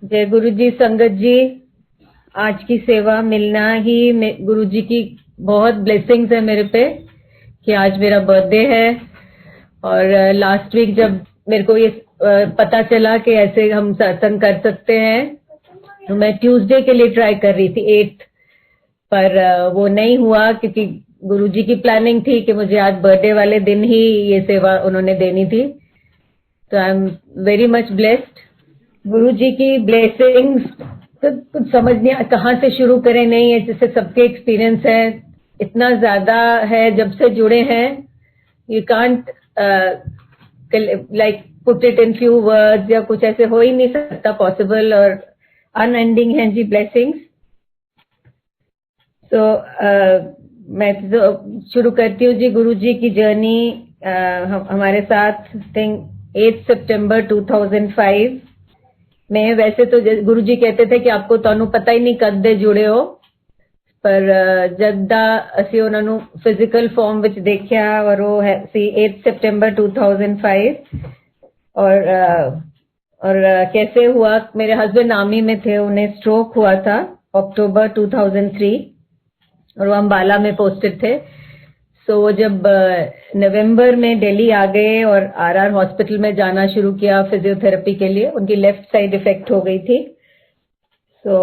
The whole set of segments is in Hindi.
जय गुरु जी। संगत जी, आज की सेवा मिलना ही गुरु जी की बहुत ब्लेसिंग्स है मेरे पे कि आज मेरा बर्थडे है। और लास्ट वीक जब मेरे को ये पता चला कि ऐसे हम सत्संग कर सकते हैं, तो मैं ट्यूसडे के लिए ट्राई कर रही थी 8th, पर वो नहीं हुआ क्योंकि गुरु जी की प्लानिंग थी कि मुझे आज बर्थडे वाले दिन ही ये सेवा उन्होंने देनी थी। तो I am very much blessed. गुरु जी की ब्लेसिंग्स तो कुछ समझ नहीं कहाँ से शुरू करें, नहीं है जैसे सबके एक्सपीरियंस है, इतना ज्यादा है जब से जुड़े हैं। You can't like put it in few words, या कुछ ऐसे हो ही नहीं सकता पॉसिबल, और अनएंडिंग है जी ब्लेसिंग्स। तो मैं तो शुरू करती हूँ जी गुरु जी की जर्नी। हमारे साथ थिंक 8 सितंबर 2005 में, वैसे तो गुरु जी कहते थे कि आपको तो पता ही नहीं कद दे जुड़े हो, पर जदा ਅਸੀਂ ਉਹਨਾਂ ਨੂੰ फिजिकल फॉर्म ਵਿੱਚ देखा, और वो है 8 सितंबर 2005। और कैसे हुआ, मेरे हस्बैंड आर्मी में थे, उन्हें स्ट्रोक हुआ था अक्टूबर 2003, और वो अम्बाला में पोस्टेड थे। सो वो जब नवंबर में दिल्ली आ गए और आरआर हॉस्पिटल में जाना शुरू किया फिजियोथेरेपी के लिए, उनकी लेफ्ट साइड इफेक्ट हो गई थी। सो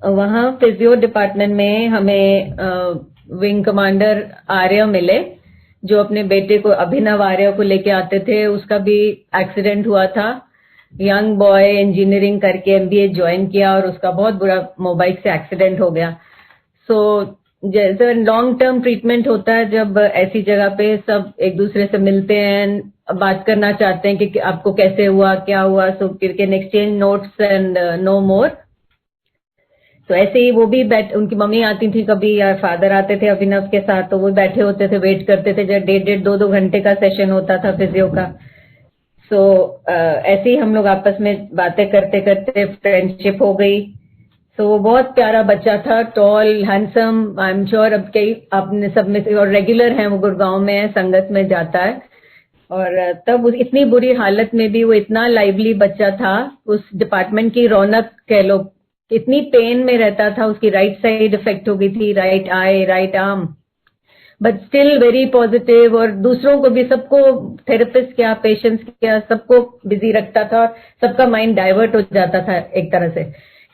वहाँ फिजियो डिपार्टमेंट में हमें विंग कमांडर आर्य मिले, जो अपने बेटे को अभिनव आर्य को लेके आते थे। उसका भी एक्सीडेंट हुआ था। यंग बॉय इंजीनियरिंग करके एमबीए ज्वाइन किया, और उसका बहुत बुरा मोबाइल से एक्सीडेंट हो गया। सो जैसे लॉन्ग टर्म ट्रीटमेंट होता है, जब ऐसी जगह पे सब एक दूसरे से मिलते हैं, बात करना चाहते हैं कि आपको कैसे हुआ, क्या हुआ, so can exchange notes and no more. तो ऐसे ही वो भी उनकी मम्मी आती थी कभी, या फादर आते थे अभिनव के साथ, तो वो बैठे होते थे, वेट करते थे। जब 1.5-2 घंटे का सेशन होता था फिजियो का। सो ऐसे ही हम लोग आपस में बातें करते करते फ्रेंडशिप हो गई। तो वो बहुत प्यारा बच्चा था, toll handsome. I am sure अब कई आपने सब में से, और रेगुलर है, वो गुड़गांव में है, संगत में जाता है। और तब इतनी बुरी हालत में भी वो इतना लाइवली बच्चा था, उस डिपार्टमेंट की रौनक कह लो। इतनी पेन में रहता था, उसकी राइट साइड इफेक्ट हो गई थी, right I, right arm, but still very positive. और दूसरों को भी, सबको, थेरेपिस्ट क्या, पेशेंट्स क्या, सबको बिजी रखता था, और सबका माइंड डाइवर्ट हो जाता था एक तरह से।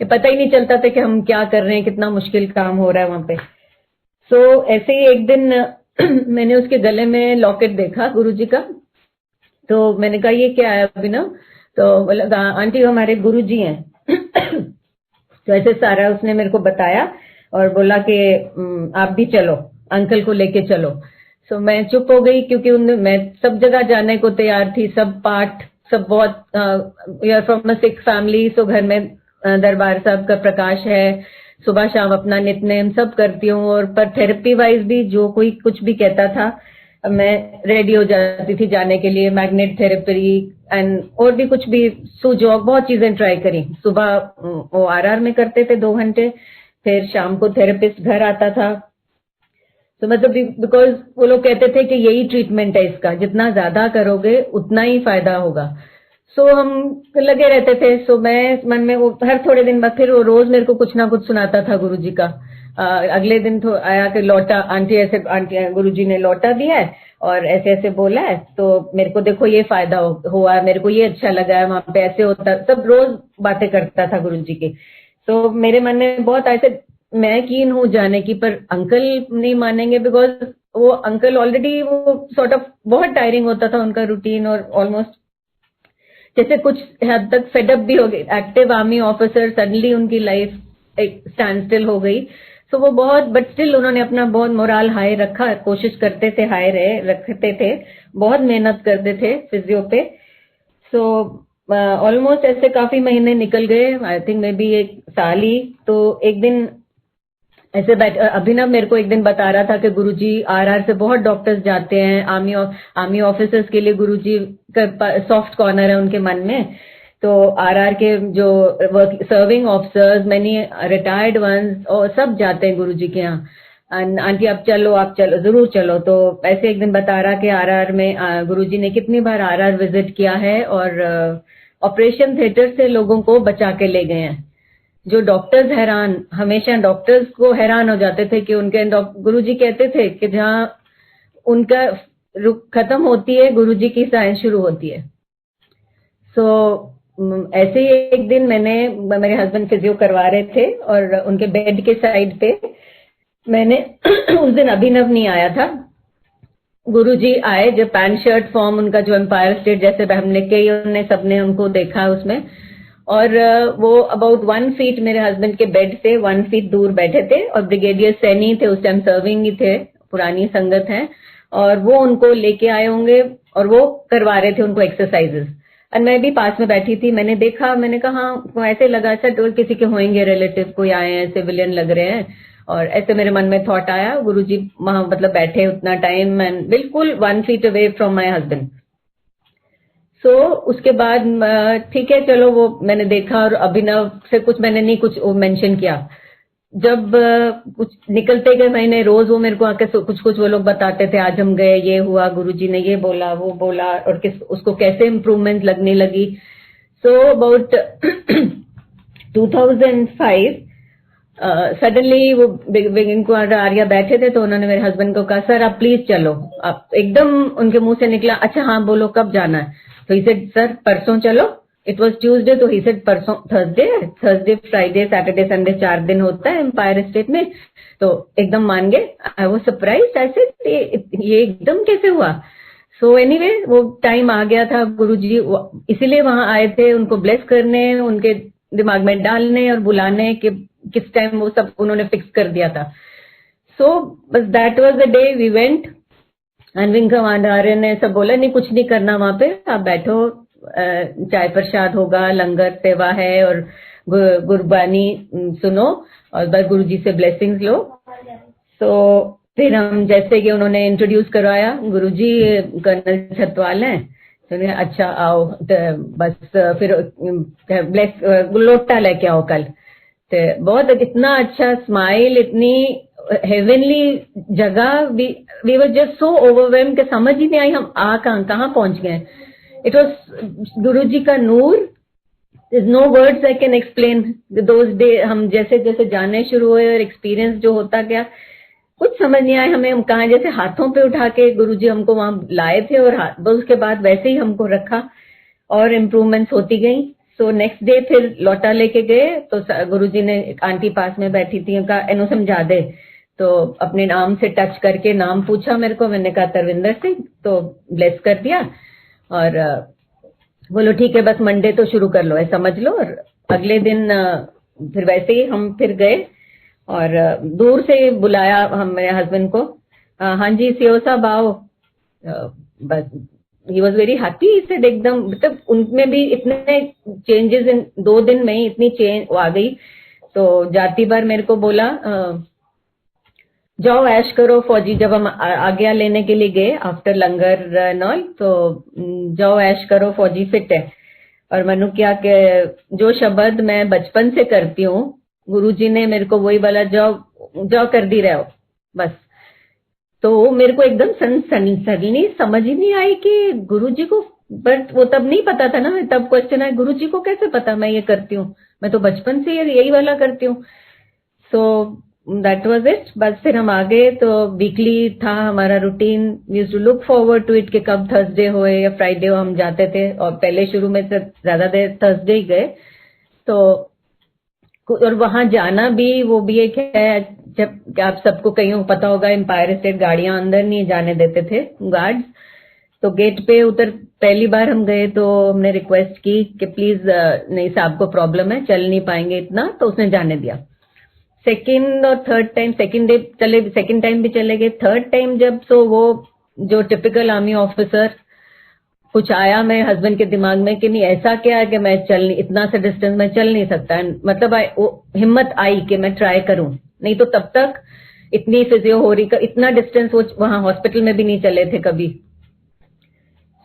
ये पता ही नहीं चलता था कि हम क्या कर रहे हैं, कितना मुश्किल काम हो रहा है वहां पे। सो ऐसे ही एक दिन मैंने उसके गले में लॉकेट देखा गुरुजी का। तो मैंने कहा ये क्या है अभिनव? तो बोला आंटी हमारे गुरुजी हैं। तो ऐसे सारा उसने मेरे को बताया, और बोला कि आप भी चलो, अंकल को लेके चलो। सो मैं चुप हो गई, क्योंकि मैं सब जगह जाने को तैयार थी, सब पाठ, सब बहुत we are from a Sikh family. So घर में दरबार साहब का प्रकाश है, सुबह शाम अपना नित्य सब करती हूँ। और पर थेरेपी वाइज भी जो कोई कुछ भी कहता था, मैं रेडी हो जाती थी जाने के लिए। मैग्नेट थेरेपी एंड और भी कुछ भी, सुजॉग, बहुत चीजें ट्राई करी। सुबह वो आरआर में करते थे 2 घंटे, फिर शाम को थेरेपिस्ट घर आता था। तो मतलब बिकॉज वो लोग कहते थे कि यही ट्रीटमेंट है इसका, जितना ज्यादा करोगे उतना ही फायदा होगा। सो हम लगे रहते थे। सो मैं मन में वो हर थोड़े दिन बाद फिर वो रोज मेरे को कुछ ना कुछ सुनाता था गुरुजी का। अगले दिन तो आया कि लौटा, आंटी ऐसे, आंटी गुरुजी ने लौटा दिया है और ऐसे ऐसे बोला है, तो मेरे को देखो ये फायदा हुआ, मेरे को ये अच्छा लगा है, वहां पे ऐसे होता, सब रोज बातें करता था गुरुजी की। तो मेरे मन में बहुत ऐसे, मैं कीन हूँ जाने की, पर अंकल नहीं मानेंगे, बिकॉज वो अंकल ऑलरेडी वो सॉर्ट ऑफ बहुत टायरिंग होता था उनका रूटीन, और ऑलमोस्ट जैसे कुछ हद तक फेडअप भी हो गई। एक्टिव आर्मी ऑफिसर, सडनली उनकी लाइफ एक स्टैंड स्टिल हो गई। तो वो बहुत, बट स्टिल उन्होंने अपना बहुत मोराल हाई रखा, कोशिश करते थे, हाई रखते थे, बहुत मेहनत करते थे फिजियो पे। सो ऑलमोस्ट ऐसे काफी महीने निकल गए, आई थिंक मे बी 1 साल ही। तो एक दिन ऐसे अभिनव मेरे को एक दिन बता रहा था कि गुरुजी आरआर से बहुत डॉक्टर्स जाते हैं, आर्मी ऑफिसर्स के लिए गुरुजी का सॉफ्ट कॉर्नर है उनके मन में। तो आरआर के जो serving officers, many retired ones, और सब जाते हैं गुरुजी के यहाँ। आंटी आप चलो, जरूर चलो। तो ऐसे एक दिन बता रहा कि आरआर में गुरुजी ने कितनी बार आरआर विजिट किया है, ऑपरेशन थिएटर से लोगों को बचा के ले गए हैं। जो डॉक्टर्स हैरान, हमेशा डॉक्टर्स को हैरान हो जाते थे कि उनके गुरुजी कहते थे कि जहां उनका खत्म होती है, गुरुजी की साइंस शुरू होती है। सो ऐसे ही एक दिन मेरे हस्बैंड फिजियो करवा रहे थे और उनके बेड के साइड पे मैंने उस दिन अभिनव नहीं आया था, गुरुजी आए, जब पैंट शर्ट फॉर्म उनका जो एम्पायर स्टेट जैसे हमने कई उन्होंने सबने उनको देखा उसमें, और वो अबाउट 1 फीट मेरे हस्बैंड के बेड से 1 फीट दूर बैठे थे और ब्रिगेडियर सैनी थे, उस टाइम सर्विंग ही थे, पुरानी संगत है, और वो उनको लेके आए होंगे और वो करवा रहे थे उनको एक्सरसाइजेस। और मैं भी पास में बैठी थी, मैंने देखा, मैंने कहा हाँ, ऐसे लगा अच्छा तो किसी के होंगे रिलेटिव, कोई आए हैं, सिविलियन लग रहे हैं, और ऐसे मेरे मन में थॉट आया, गुरुजी वहां मतलब बैठे उतना टाइम एंड बिल्कुल 1 feet away from my husband. So उसके बाद ठीक है चलो, वो मैंने देखा और अभिनव से कुछ मैंने नहीं कुछ मेंशन किया। जब कुछ निकलते गए महीने, रोज वो मेरे को आके कुछ कुछ वो लोग बताते थे, आज हम गए, ये हुआ, गुरुजी ने ये बोला, वो बोला, और उसको कैसे इम्प्रूवमेंट लगने लगी। सो अबाउट 2005 सडनली वो इनको आर्या बैठे थे, तो उन्होंने मेरे हस्बैंड को कहा सर आप प्लीज चलो, आप एकदम उनके मुंह से निकला अच्छा हाँ बोलो कब जाना है, तो ही सेड सर परसों चलो। इट वॉज ट्यूजडे, तो ही सेड परसों, थर्सडे फ्राइडे सैटरडे संडे 4 दिन होता है एम्पायर स्टेट में, तो एकदम मान गए। आई वॉज सरप्राइज, ऐसे ये एकदम कैसे हुआ। सो एनीवे वो टाइम आ गया था, गुरुजी इसीलिए वहां आए थे उनको ब्लेस करने, उनके दिमाग में डालने और बुलाने कि किस टाइम वो सब उन्होंने फिक्स कर दिया था। सो बस that was the day we went and wing commander ने सब बोला नहीं कुछ नहीं करना वहां पे, आप बैठो, चाय प्रसाद होगा, लंगर सेवा है और गुरबानी सुनो और बस गुरुजी से ब्लेसिंग्स लो। तो फिर हम जैसे कि उन्होंने इंट्रोड्यूस करवाया, गुरुजी कर्नल छतवाल हैं, तो अच्छा आओ, बस फिर ब्लेस लोटा लेके आओ कल, तो बहुत इतना अच्छा स्माइल, इतनी हेवनली जगह, we were just so overwhelm कि समझ ही नहीं आई हम कहाँ पहुंच गए। इट वॉज गुरुजी का नूर, is no words I can explain those day. हम जैसे जैसे जानने शुरू हुए और एक्सपीरियंस जो होता गया, कुछ समझ नहीं आया हमें, हम कहाँ जैसे हाथों पे उठा के गुरुजी हमको वहां लाए थे और उसके बाद वैसे ही हमको रखा और इम्प्रूवमेंट्स होती गई। सो नेक्स्ट डे फिर लौटा लेके गए, तो गुरुजी ने एक आंटी पास में बैठी थी, उनका एनो समझा दे, तो अपने नाम से टच करके नाम पूछा मेरे को, मैंने कहा तरविंदर सिंह, तो ब्लेस कर दिया और बोलो ठीक है बस मंडे तो शुरू कर लो, ऐसा समझ लो। और अगले दिन फिर वैसे ही हम फिर गए और दूर से बुलाया हम मेरे हस्बैंड को, हाँ जी सीओ साहब आओ, बस he was very happy, said एकदम, मतलब उनमें भी इतने चेंजेस इन 2 दिन में ही इतनी चेंज आ गई। तो जाती बार मेरे को बोला जाओ ऐश करो फौजी, जब हम आज्ञा लेने के लिए गए आफ्टर लंगर नॉल, तो जाओ ऐश करो फौजी फिट है। और मनु क्या के जो शब्द मैं बचपन से करती हूँ, गुरुजी ने मेरे को वही बोला, जाओ जाओ कर दी रहो बस। तो मेरे को एकदम सडनली समझ ही नहीं आई कि गुरुजी को, बट वो तब नहीं पता था ना, मैं तब क्वेश्चन है गुरुजी को कैसे पता मैं ये करती हूँ, मैं तो बचपन से यही वाला करती हूँ। So that was it. बस फिर हम आ गए, तो वीकली था हमारा routine, we used to look forward to it कि कब थर्सडे हो या फ्राइडे हो हम जाते थे, और पहले शुरू में से ज्यादा देर थर्सडे ही गए। तो और वहां जाना भी, वो भी एक है, जब आप सबको कहीं पता होगा एम्पायर स्टेट गाड़ियां अंदर नहीं जाने देते थे गार्ड्स, तो गेट पे उतर पहली बार हम गए तो हमने रिक्वेस्ट की कि प्लीज नहीं साहब को प्रॉब्लम है, चल नहीं पाएंगे इतना, तो उसने जाने दिया। सेकेंड और थर्ड टाइम, सेकेंड टाइम भी चले गए, थर्ड टाइम जब, सो वो जो टिपिकल आर्मी ऑफिसर कुछ आया मेरे हस्बैंड के दिमाग में कि नहीं ऐसा क्या है कि मैं चल नहीं, इतना सा डिस्टेंस में चल नहीं सकता, मतलब वो हिम्मत आई कि मैं ट्राई करूं, नहीं तो तब तक इतनी फिजियो हो रही, इतना डिस्टेंस वो वहां हॉस्पिटल में भी नहीं चले थे कभी।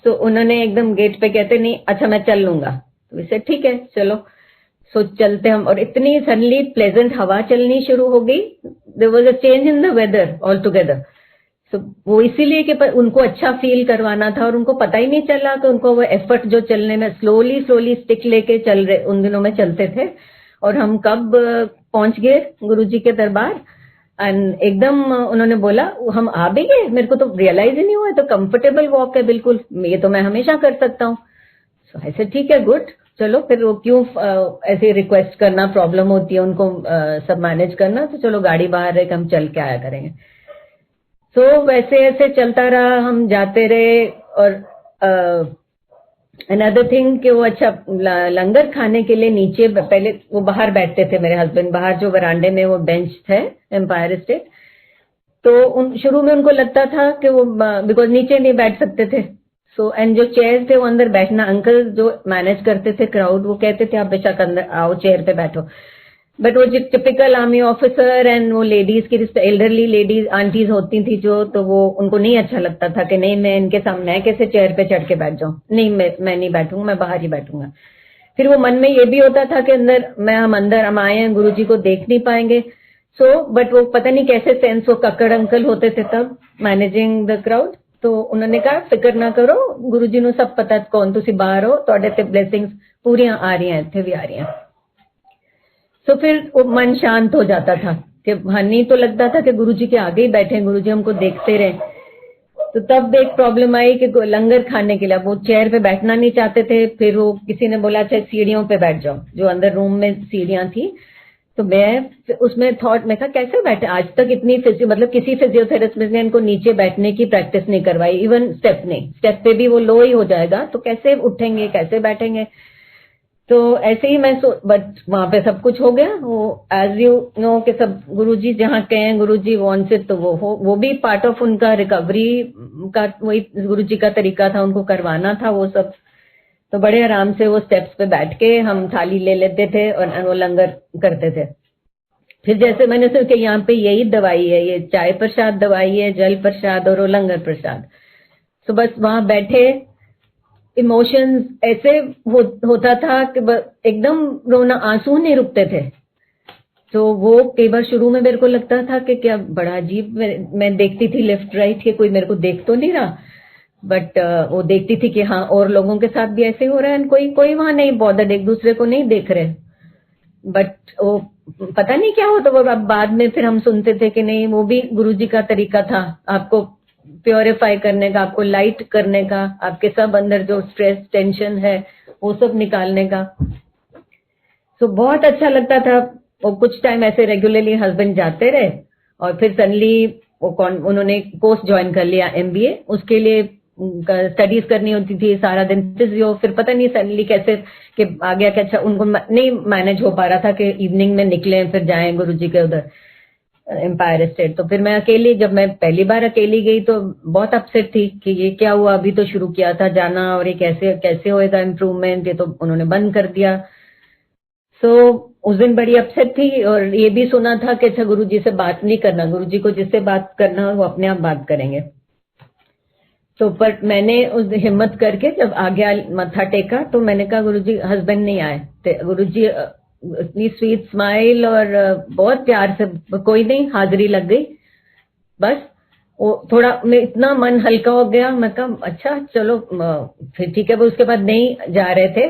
तो उन्होंने एकदम गेट पे कहते नहीं अच्छा मैं चल लूंगा, तो इसे ठीक है चलो। सो चलते हम, और इतनी सडनली प्लेजेंट हवा चलनी शुरू हो गई, there was a change in the weather all together. तो वो इसीलिए कि उनको अच्छा फील करवाना था और उनको पता ही नहीं चला कि उनको वो एफर्ट जो चलने में स्लोली स्लोली स्टिक लेके चल रहे उन दिनों में चलते थे और हम कब पहुंच गए गुरुजी के दरबार। एंड एकदम उन्होंने बोला हम आ भी गए, मेरे को तो रियलाइज ही नहीं हुआ, तो कंफर्टेबल वॉक है बिल्कुल, ये तो मैं हमेशा कर सकता हूँ। सो ऐसे ठीक है, गुड, चलो फिर वो क्यों ऐसे रिक्वेस्ट करना, प्रॉब्लम होती है उनको सब मैनेज करना, तो चलो गाड़ी बाहर रहे हम चल के आया करेंगे। तो वैसे ऐसे चलता रहा, हम जाते रहे। और अनदर थिंग कि वो अच्छा लंगर खाने के लिए नीचे पहले वो बाहर बैठते थे मेरे हस्बैंड, बाहर जो वरांडे में वो बेंच थे एम्पायर स्टेट, तो शुरू में उनको लगता था कि वो बिकॉज नीचे नहीं बैठ सकते थे। सो एंड जो चेयर थे वो अंदर बैठना, अंकल जो मैनेज करते थे क्राउड वो कहते थे आप बेशक अंदर आओ चेयर पे बैठो, बट वो जो टिपिकल आर्मी ऑफिसर एंड वो लेडीज की एल्डरली लेडीज आंटीज होती थी जो, तो वो उनको नहीं अच्छा लगता था कि नहीं मैं इनके सामने कैसे चेयर पे चढ़ के बैठ जाऊं, नहीं मैं नहीं बैठूंगा, मैं बाहर ही बैठूंगा। फिर वो मन में ये भी होता था कि अंदर हम आए हैं, गुरुजी को देख नहीं पाएंगे। बट वो पता नहीं कैसे सेंस, वो कक्कड़ अंकल होते थे तब मैनेजिंग द क्राउड, तो उन्होंने कहा फिक्र ना करो, गुरुजी ਨੂੰ सब पता कौन तुसी बाहर हो, ਤੁਹਾਡੇ ਤੇ ब्लेसिंग्स पूरियां आ रही हैं, ਇੱਥੇ भी आ रही हैं। तो फिर वो मन शांत हो जाता था कि नहीं तो लगता था कि गुरुजी के आगे ही बैठे, गुरुजी हमको देखते रहे। तो तब एक प्रॉब्लम आई कि लंगर खाने के लिए वो चेयर पे बैठना नहीं चाहते थे, फिर वो किसी ने बोला अच्छा सीढ़ियों पे बैठ जाओ, जो अंदर रूम में सीढ़ियां थी। तो मैं उसमें थॉट में था कैसे बैठे, आज तक इतनी मतलब किसी फिजियोथेरेपिस्ट ने इनको नीचे बैठने की प्रैक्टिस नहीं करवाई, इवन स्टेप नहीं, स्टेप पे भी वो लो ही हो जाएगा, तो कैसे उठेंगे कैसे बैठेंगे। तो ऐसे ही मैं बट वहां पे सब कुछ हो गया, वो एज यू नो कि सब गुरुजी जहाँ कहें गुरुजी वांट्स इट, तो वो भी पार्ट ऑफ उनका रिकवरी का वही गुरुजी का तरीका था, उनको करवाना था वो सब। तो बड़े आराम से वो स्टेप्स पे बैठ के हम थाली ले लेते थे और वो लंगर करते थे। फिर जैसे मैंने सुना कि यहाँ पे यही दवाई है, ये चाय प्रसाद दवाई है, जल प्रसाद और वो लंगर प्रसाद। तो बस वहां बैठे, इमोशंस ऐसे होता था कि एकदम रोना, आंसू नहीं रुकते थे। तो वो कई बार शुरू में मेरे को लगता था कि क्या बड़ा अजीब, मैं देखती थी लेफ्ट राइट कि कोई मेरे को देख तो नहीं रहा, बट वो देखती थी कि हाँ और लोगों के साथ भी ऐसे हो रहा है, कोई कोई वहां नहीं बॉदर्ड, एक दूसरे को नहीं देख रहे। बट वो पता नहीं क्या होता, वो अब बाद में फिर हम सुनते थे कि नहीं वो भी गुरुजी का तरीका था आपको प्योरीफाई करने का, आपको लाइट करने का, आपके सब अंदर जो स्ट्रेस टेंशन है वो सब निकालने का। तो बहुत अच्छा लगता था। वो कुछ टाइम ऐसे रेगुलरली हस्बैंड जाते रहे और फिर सडनली उन्होंने कोर्स ज्वाइन कर लिया MBA, उसके लिए स्टडीज करनी होती थी सारा दिन फिजियो। फिर पता नहीं सडनली कैसे कि आ गया कि अच्छा उनको नहीं मैनेज हो पा रहा था कि इवनिंग में निकले फिर जाएं गुरुजी के उधर एम्पायर स्टेट। तो फिर मैं अकेली, जब मैं पहली बार अकेली गई तो बहुत अपसेट थी कि ये क्या हुआ, अभी तो शुरू किया था जाना और ये कैसे कैसे होएगा इम्प्रूवमेंट, ये तो उन्होंने बंद कर दिया। सो उस दिन बड़ी अपसेट थी और ये भी सुना था कि अच्छा गुरुजी से बात नहीं करना, गुरुजी को जिससे बात करना वो अपने आप बात करेंगे। तो पर मैंने उस हिम्मत करके जब आ गया मत्था टेका, तो मैंने कहा गुरुजी, हस्बैंड नहीं आए थे, गुरुजी इतनी स्वीट स्माइल और बहुत प्यार से, कोई नहीं, हाजिरी लग गई बस। वो थोड़ा मैं इतना मन हल्का हो गया, मैं कहा अच्छा चलो फिर ठीक है। वो उसके बाद नहीं जा रहे थे,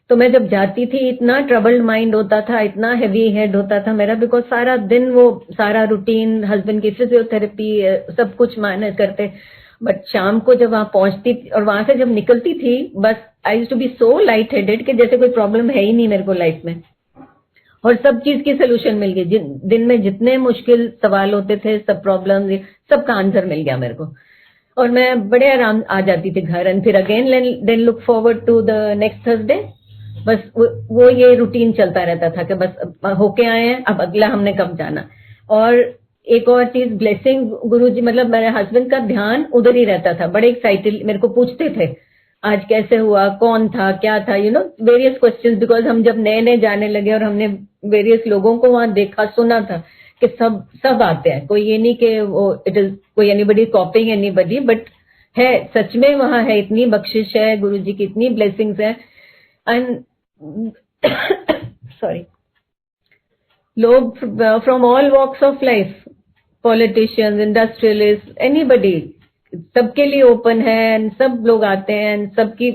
तो मैं जब जाती थी इतना ट्रबल्ड माइंड होता था, इतना हेवी हेड होता था मेरा, बिकॉज सारा दिन वो सारा रूटीन, हस्बैंड की फिजियोथेरेपी सब कुछ मैनेज करते। बट शाम को जब वहां पहुंचती और वहां से जब निकलती थी, बस I used to be so light headed कि जैसे कोई प्रॉब्लम है ही नहीं मेरे को लाइफ में, और सब चीज की सोल्यूशन मिल गई। दिन में जितने मुश्किल सवाल होते थे, सब प्रॉब्लम, सबका आंसर मिल गया मेरे को, और मैं बड़े आराम आ जाती थी घर। एंड फिर again then look forward to the next Thursday. बस वो ये रूटीन चलता रहता था कि बस होके आए हैं, अब अगला हमने कब जाना। और एक और चीज, ब्लेसिंग गुरुजी, मतलब मेरे हस्बैंड का ध्यान उधर ही रहता था, बड़े एक्साइटेड मेरे को पूछते थे आज कैसे हुआ, कौन था, क्या था, you know various questions, because हम जब नए नए जाने लगे और हमने वेरियस लोगों को वहां देखा सुना था कि सब आते हैं, कोई ये नहीं कि वो इट इज कोई एनीबडी कॉपिंग एनीबडी, बट है सच में वहां है, इतनी बख्शिश है गुरुजी की, इतनी ब्लेसिंग्स है। एंड सॉरी, लोग from all walks of life, politicians, industrialist, anybody, सबके लिए ओपन है एंड सब लोग आते हैं एंड सबकी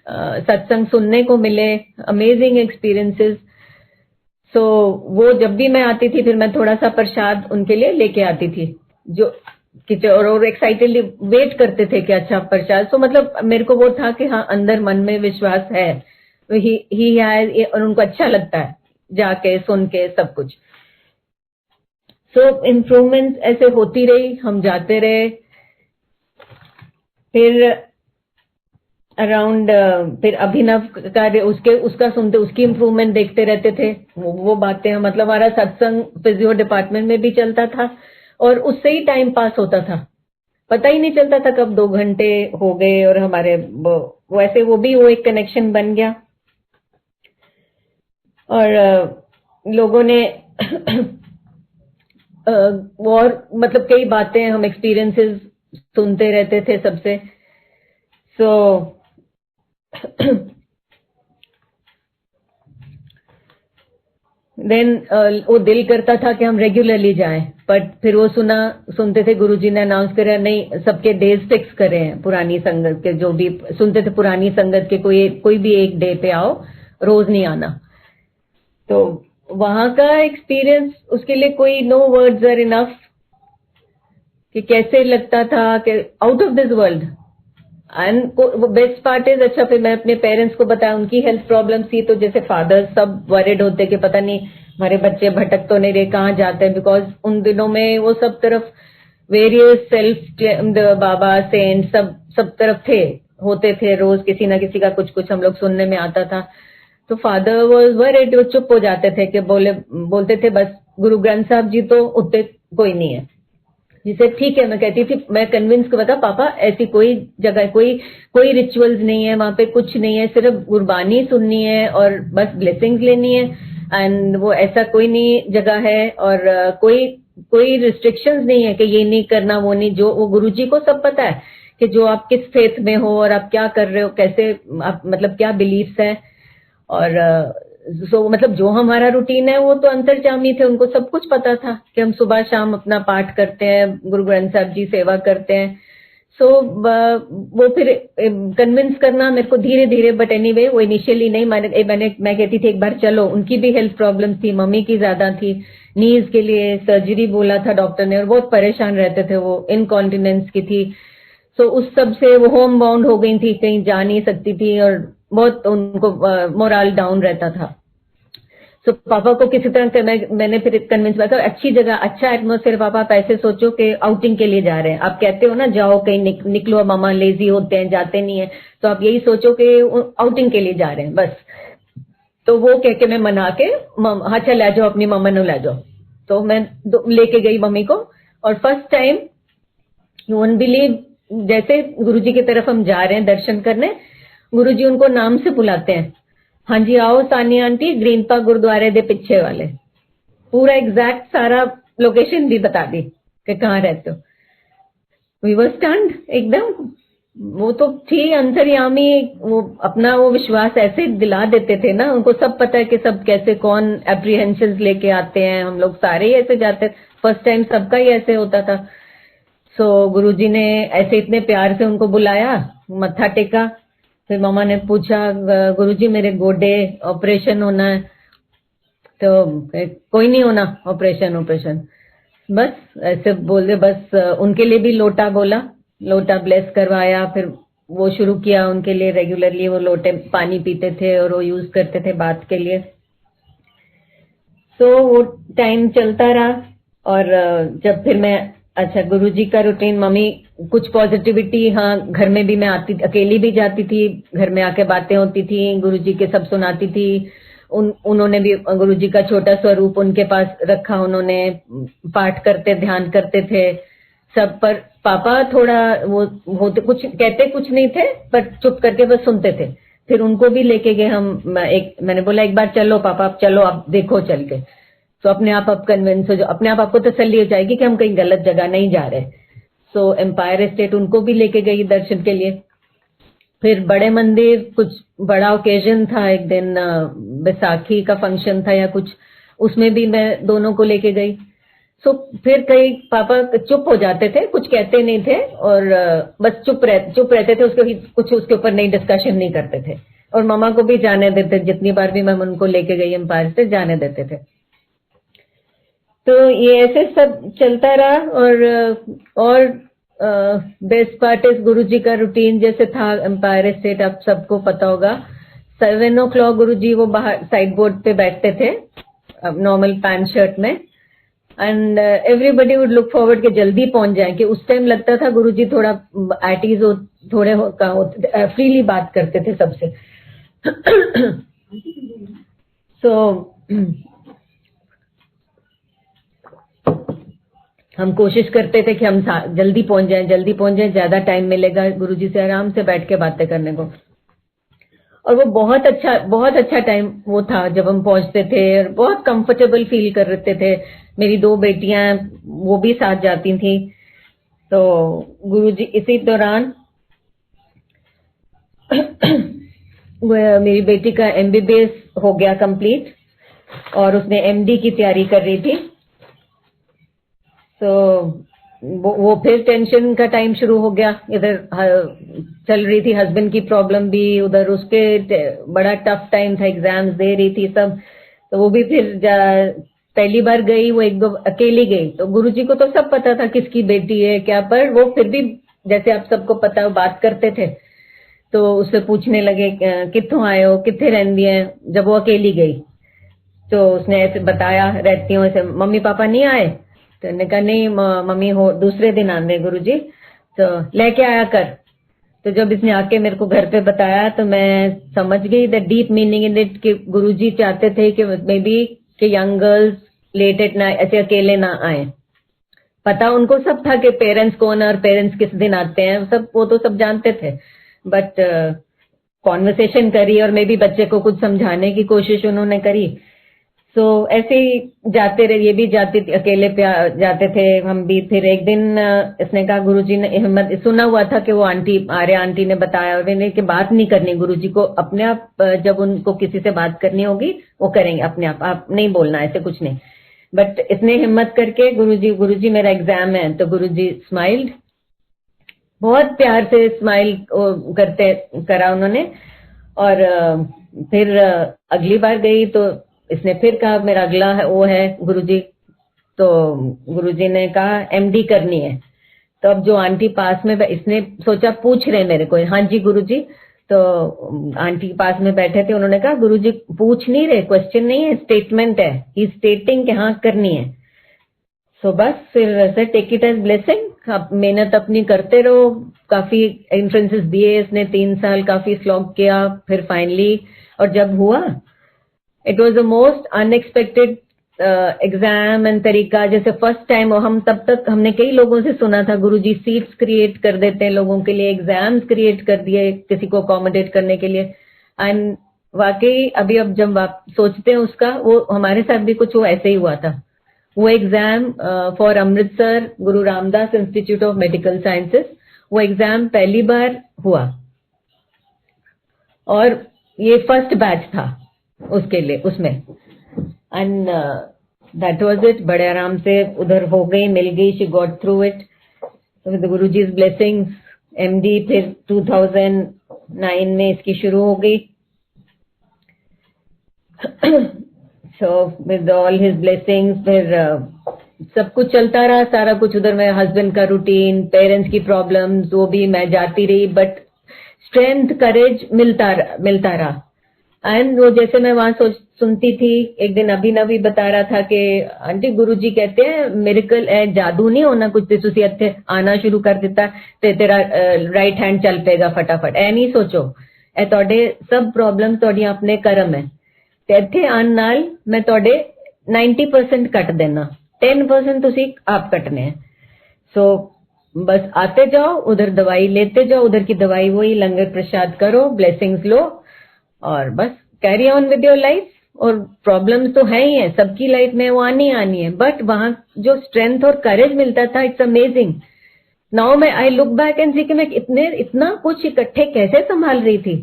सत्संग सुनने को मिले, अमेजिंग एक्सपीरियंसेस। सो वो जब भी मैं आती थी फिर मैं थोड़ा सा प्रसाद उनके लिए लेके आती थी, जो और एक्साइटेडली वेट करते थे कि अच्छा प्रसाद। सो मतलब मेरे को वो था कि हाँ अंदर मन में विश्वास है, ही है, और उनको अच्छा लगता है जाके सुन के सब कुछ। सो इम्प्रूवमेंट ऐसे होती रही, हम जाते रहे। फिर अराउंड फिर अभिनव कार्य उसका सुनते, उसकी इम्प्रूवमेंट देखते रहते थे। वो बातें मतलब हमारा सत्संग फिजियो डिपार्टमेंट में भी चलता था और उससे ही टाइम पास होता था, पता ही नहीं चलता था कब 2 घंटे हो गए। और हमारे वैसे वो एक कनेक्शन बन गया। और लोगों ने और मतलब कई बातें, हम एक्सपीरियंसेस सुनते रहते थे सबसे। सो देन वो दिल करता था कि हम रेगुलरली जाएं, बट फिर वो सुनते थे गुरुजी ने अनाउंस करा, नहीं सबके डेज फिक्स करे हैं पुरानी संगत के, जो भी सुनते थे पुरानी संगत के कोई भी एक डे पे आओ, रोज नहीं आना। तो वहां का एक्सपीरियंस, उसके लिए कोई नो वर्ड्स आर इनफ कि कैसे लगता था कि out of this world. And best part is, अच्छा फिर मैं अपने पेरेंट्स को बताया, उनकी हेल्थ प्रॉब्लम थी, तो जैसे फादर सब वरिड होते कि पता नहीं हमारे बच्चे भटक तो नहीं रहे, कहाँ जाते हैं, बिकॉज उन दिनों में वो सब तरफ वेरियस सेल्फ बाबा सेंट सब तरफ होते थे, रोज किसी ना किसी का कुछ हम लोग सुनने में आता था। तो फादर वाज वरिड, वो चुप हो जाते थे कि बोलते थे बस गुरु ग्रंथ साहब जी तो उतने कोई नहीं है। जिसे ठीक है, मैं कहती थी, मैं कन्विंस को बता पापा ऐसी कोई जगह कोई रिचुअल्स नहीं है वहां पे, कुछ नहीं है, सिर्फ गुरबानी सुननी है और बस ब्लेसिंग्स लेनी है। एंड वो ऐसा कोई नहीं जगह है, और कोई रिस्ट्रिक्शंस नहीं है कि ये नहीं करना वो नहीं, जो वो गुरुजी को सब पता है कि जो आप किस फेथ में हो और आप क्या कर रहे हो, कैसे आप मतलब क्या बिलीफ्स है। और सो मतलब जो हमारा रूटीन है वो तो अंतर्जामी थे, उनको सब कुछ पता था कि हम सुबह शाम अपना पाठ करते हैं, गुरु ग्रंथ साहब जी सेवा करते हैं। सो वो फिर कन्विंस करना मेरे को धीरे धीरे, बट एनीवे वो इनिशियली नहीं, मैं कहती थी एक बार चलो, उनकी भी हेल्थ प्रॉब्लम थी, मम्मी की ज्यादा थी, नीज के लिए सर्जरी बोला था डॉक्टर ने, और बहुत परेशान रहते थे, वो इनकॉन्टिनेंस की थी। सो उस सब से वो होम बाउंड हो गई थी, कहीं जा नहीं सकती थी, और बहुत उनको मोरल डाउन रहता था। सो पापा को किसी तरह से मैंने फिर कन्विंस किया, अच्छी जगह, अच्छा एटमोसफेयर, पापा आप ऐसे सोचो कि आउटिंग के लिए जा रहे हैं, आप कहते हो ना जाओ कहीं निकलो, मामा लेजी होते हैं जाते नहीं है, तो आप यही सोचो कि आउटिंग के लिए जा रहे हैं बस। तो वो कह के मैं मना के, हाँ चल ले जाओ अपनी मम्मा ने ले जाओ। तो मैं लेके गई मम्मी को, और first time you won't believe, जैसे गुरुजी की तरफ हम जा रहे हैं दर्शन करने, गुरुजी उनको नाम से बुलाते हैं, हाँ जी आओ सानिया आंटी, ग्रीन पार्क गुरुद्वारे दे पीछे वाले, पूरा एग्जैक्ट सारा लोकेशन भी बता दी कि कहाँ रहते हो। वी वर स्टन्ड एकदम। वो तो थी अंतर्यामी, वो अपना वो विश्वास ऐसे दिला देते थे ना, उनको सब पता है कि सब कैसे कौन एप्रीहेंशन लेके आते हैं, हम लोग सारे ही ऐसे जाते, फर्स्ट टाइम सबका ही ऐसे होता था। सो गुरुजी ने ऐसे इतने प्यार से उनको बुलाया, मत्था टेका, फिर मामा ने पूछा गुरुजी मेरे गोडे ऑपरेशन होना है, तो कोई नहीं होना ऑपरेशन, बस ऐसे बोले, बस उनके लिए भी लोटा बोला, लोटा ब्लेस करवाया, फिर वो शुरू किया उनके लिए रेगुलरली, वो लोटे पानी पीते थे और वो यूज करते थे बात के लिए। सो वो टाइम चलता रहा। और जब फिर मैं, अच्छा गुरुजी का रूटीन, मम्मी कुछ पॉजिटिविटी, हाँ घर में भी मैं आती, अकेली भी जाती थी, घर में आके बातें होती थी, गुरुजी के सब सुनाती थी। उन्होंने भी गुरुजी का छोटा स्वरूप उनके पास रखा, उन्होंने पाठ करते, ध्यान करते थे सब। पर पापा थोड़ा वो होते, कुछ कहते कुछ नहीं थे, पर चुप करके बस सुनते थे। फिर उनको भी लेके गए हम, मैंने बोला एक बार चलो पापा, आप चलो, आप देखो चल के, तो अपने आप कन्विंस हो जाओ, अपने आप आपको तसल्ली हो जाएगी कि हम कहीं गलत जगह नहीं जा रहे। सो एम्पायर स्टेट उनको भी लेके गई दर्शन के लिए। फिर बड़े मंदिर, कुछ बड़ा ओकेजन था, एक दिन बैसाखी का फंक्शन था या कुछ, उसमें भी मैं दोनों को लेके गई। सो फिर कई पापा चुप हो जाते थे, कुछ कहते नहीं थे और बस चुप रहते थे, उसके कुछ उसके ऊपर नहीं डिस्कशन नहीं करते थे और मम्मा को भी जाने देते, जितनी बार भी मैं उनको लेके गई एम्पायर से जाने देते थे। तो ये ऐसे सब चलता रहा और बेस्ट पार्ट इज गुरुजी का रूटीन जैसे था एम्पायर स्टेट, आप सबको पता होगा 7 o'clock गुरुजी वो बाहर साइड बोर्ड पे बैठते थे नॉर्मल पैंट शर्ट में and everybody would look forward के जल्दी पहुंच जाए कि उस टाइम लगता था गुरुजी थोड़ा एट ईज थोड़े फ्रीली बात करते थे सबसे। सो हम कोशिश करते थे कि हम जल्दी पहुंच जाएं, ज्यादा टाइम मिलेगा गुरुजी से आराम से बैठ के बातें करने को। और वो बहुत अच्छा टाइम वो था जब हम पहुंचते थे और बहुत कंफर्टेबल फील कर रहे थे। मेरी 2 बेटियां वो भी साथ जाती थी। तो गुरुजी इसी दौरान मेरी बेटी का MBBS हो गया कंप्लीट और उसने MD की तैयारी कर रही थी। तो वो फिर टेंशन का टाइम शुरू हो गया, इधर चल रही थी हस्बैंड की प्रॉब्लम भी, उधर उसके बड़ा टफ टाइम था, एग्जाम्स दे रही थी सब। तो वो भी फिर पहली बार गई, वो एक दो अकेली गई। तो गुरुजी को तो सब पता था किसकी बेटी है क्या, पर वो फिर भी जैसे आप सबको पता है बात करते थे। तो उससे पूछने लगे कित्थों आए हो, कित्थे रहंदी है, जब वो अकेली गई। तो उसने ऐसे बताया रहती हूँ ऐसे, मम्मी पापा नहीं आए? तो उन्होंने कहा नहीं मम्मी हो दूसरे दिन आने गुरुजी, तो लेके आया कर। तो जब इसने आके मेरे को घर पे बताया तो मैं समझ गई the deep meaning in it कि गुरुजी चाहते थे कि मे बी कि young girls late at night ऐसे अकेले ना आए। पता उनको सब था कि पेरेंट्स कौन है और पेरेंट्स किस दिन आते हैं, सब वो तो सब जानते थे, बट कॉन्वर्सेशन करी और मे बी बच्चे को कुछ समझाने की कोशिश उन्होंने करी। तो ऐसे ही जाते रहे, ये भी जाती थी अकेले पे जाते थे, हम भी। फिर एक दिन इसने कहा गुरुजी ने हिम्मत, सुना हुआ था कि वो आंटी आर्या आंटी ने बताया और मैंने कि बात नहीं करनी गुरुजी को, अपने आप जब उनको किसी से बात करनी होगी वो करेंगे अपने आप नहीं बोलना, ऐसे कुछ नहीं। बट इसने हिम्मत करके गुरुजी मेरा एग्जाम है। तो गुरुजी स्माइल्ड, बहुत प्यार से स्माइल करा उन्होंने। और फिर अगली बार गई तो इसने फिर कहा मेरा अगला है वो है गुरुजी। तो गुरुजी ने कहा MD करनी है। तो अब जो आंटी पास में, इसने सोचा पूछ रहे मेरे को, हाँ जी गुरुजी। तो आंटी पास में बैठे थे, उन्होंने कहा गुरुजी पूछ नहीं रहे, क्वेश्चन नहीं है, स्टेटमेंट है, ही स्टेटिंग कि हाँ करनी है। सो बस फिर वैसे टेक इट एज ब्लेसिंग, आप मेहनत अपनी करते रहो। काफी एंट्रेंसेस दिए इसने, 3 साल काफी स्लॉग किया, फिर फाइनली और जब हुआ it was the most unexpected exam and तरीका। जैसे फर्स्ट टाइम हम तब तक हमने कई लोगों से सुना था गुरुजी सीट्स क्रिएट कर देते हैं लोगों के लिए, एग्जाम्स क्रिएट कर दिए किसी को अकोमोडेट करने के लिए। एंड वाकई अभी अब जब आप सोचते हैं उसका, वो हमारे साथ भी कुछ वो ऐसे ही हुआ था। वो exam for Amritsar Guru Ramdas institute of medical sciences, वो एग्जाम पहली बार हुआ और ये फर्स्ट बैच था उसके लिए उसमें। एंड दैट वाज इट, बड़े आराम से उधर हो गई, मिल गई, she got through it with Guruji's blessings. MD फिर 2009 में इसकी शुरू हो गई। So with all his blessings फिर सब कुछ चलता रहा, सारा कुछ उधर में, हस्बैंड का रूटीन, पेरेंट्स की प्रॉब्लम्स, वो भी मैं जाती रही, बट स्ट्रेंथ करेज मिलता रहा। एंड वो जैसे मैं वहां सुनती थी, एक दिन अभिनव भी बता रहा था कि आंटी गुरुजी कहते हैं मिरेकल है, जादू नहीं होना कुछ, ते तुसी इत्थे आना शुरू कर दिता ते तेरा राइट हैंड चल पेगा फटाफट। ऐ नहीं सोचो, ए तुहाडे सब प्रॉब्लम तुहाडियां अपने कर्म है, ते इत्थे आन नाल मैं तुहाडे 90% कट देना, 10% तुसी आप कटने हैं। सो बस आते जाओ, उधर दवाई लेते जाओ, उधर की दवाई वही, लंगर प्रसाद करो, ब्लेसिंग्स लो और बस carry on with your life. और प्रॉब्लम्स तो है ही है सबकी लाइफ में, वो आनी है, बट वहां जो स्ट्रेंथ और करेज मिलता था, इट्स अमेजिंग। नाउ मैं आई लुक बैक एंड सी कि मैं इतना कुछ इकट्ठे कैसे संभाल रही थी।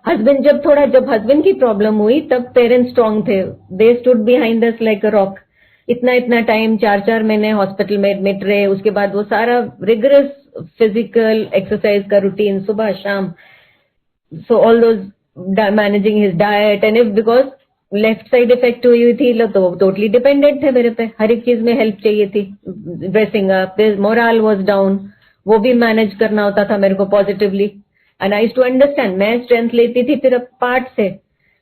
जब हस्बैंड की प्रॉब्लम हुई तब पेरेंट्स स्ट्रांग थे, they stood behind us like a rock. इतना इतना टाइम 4-4 महीने हॉस्पिटल में एडमिट रहे, उसके बाद वो सारा रिगरस फिजिकल एक्सरसाइज का रूटीन सुबह शाम, so all those managing his diet and if because left side effect हुई थी तो टोटली डिपेंडेंट थे मेरे पे, हर एक चीज में हेल्प चाहिए थी, dressing up, morale was down, वो भी मैनेज करना होता था मेरे को positively. And I too understand, मैं स्ट्रेंथ लेती थी फिर पार्ट से,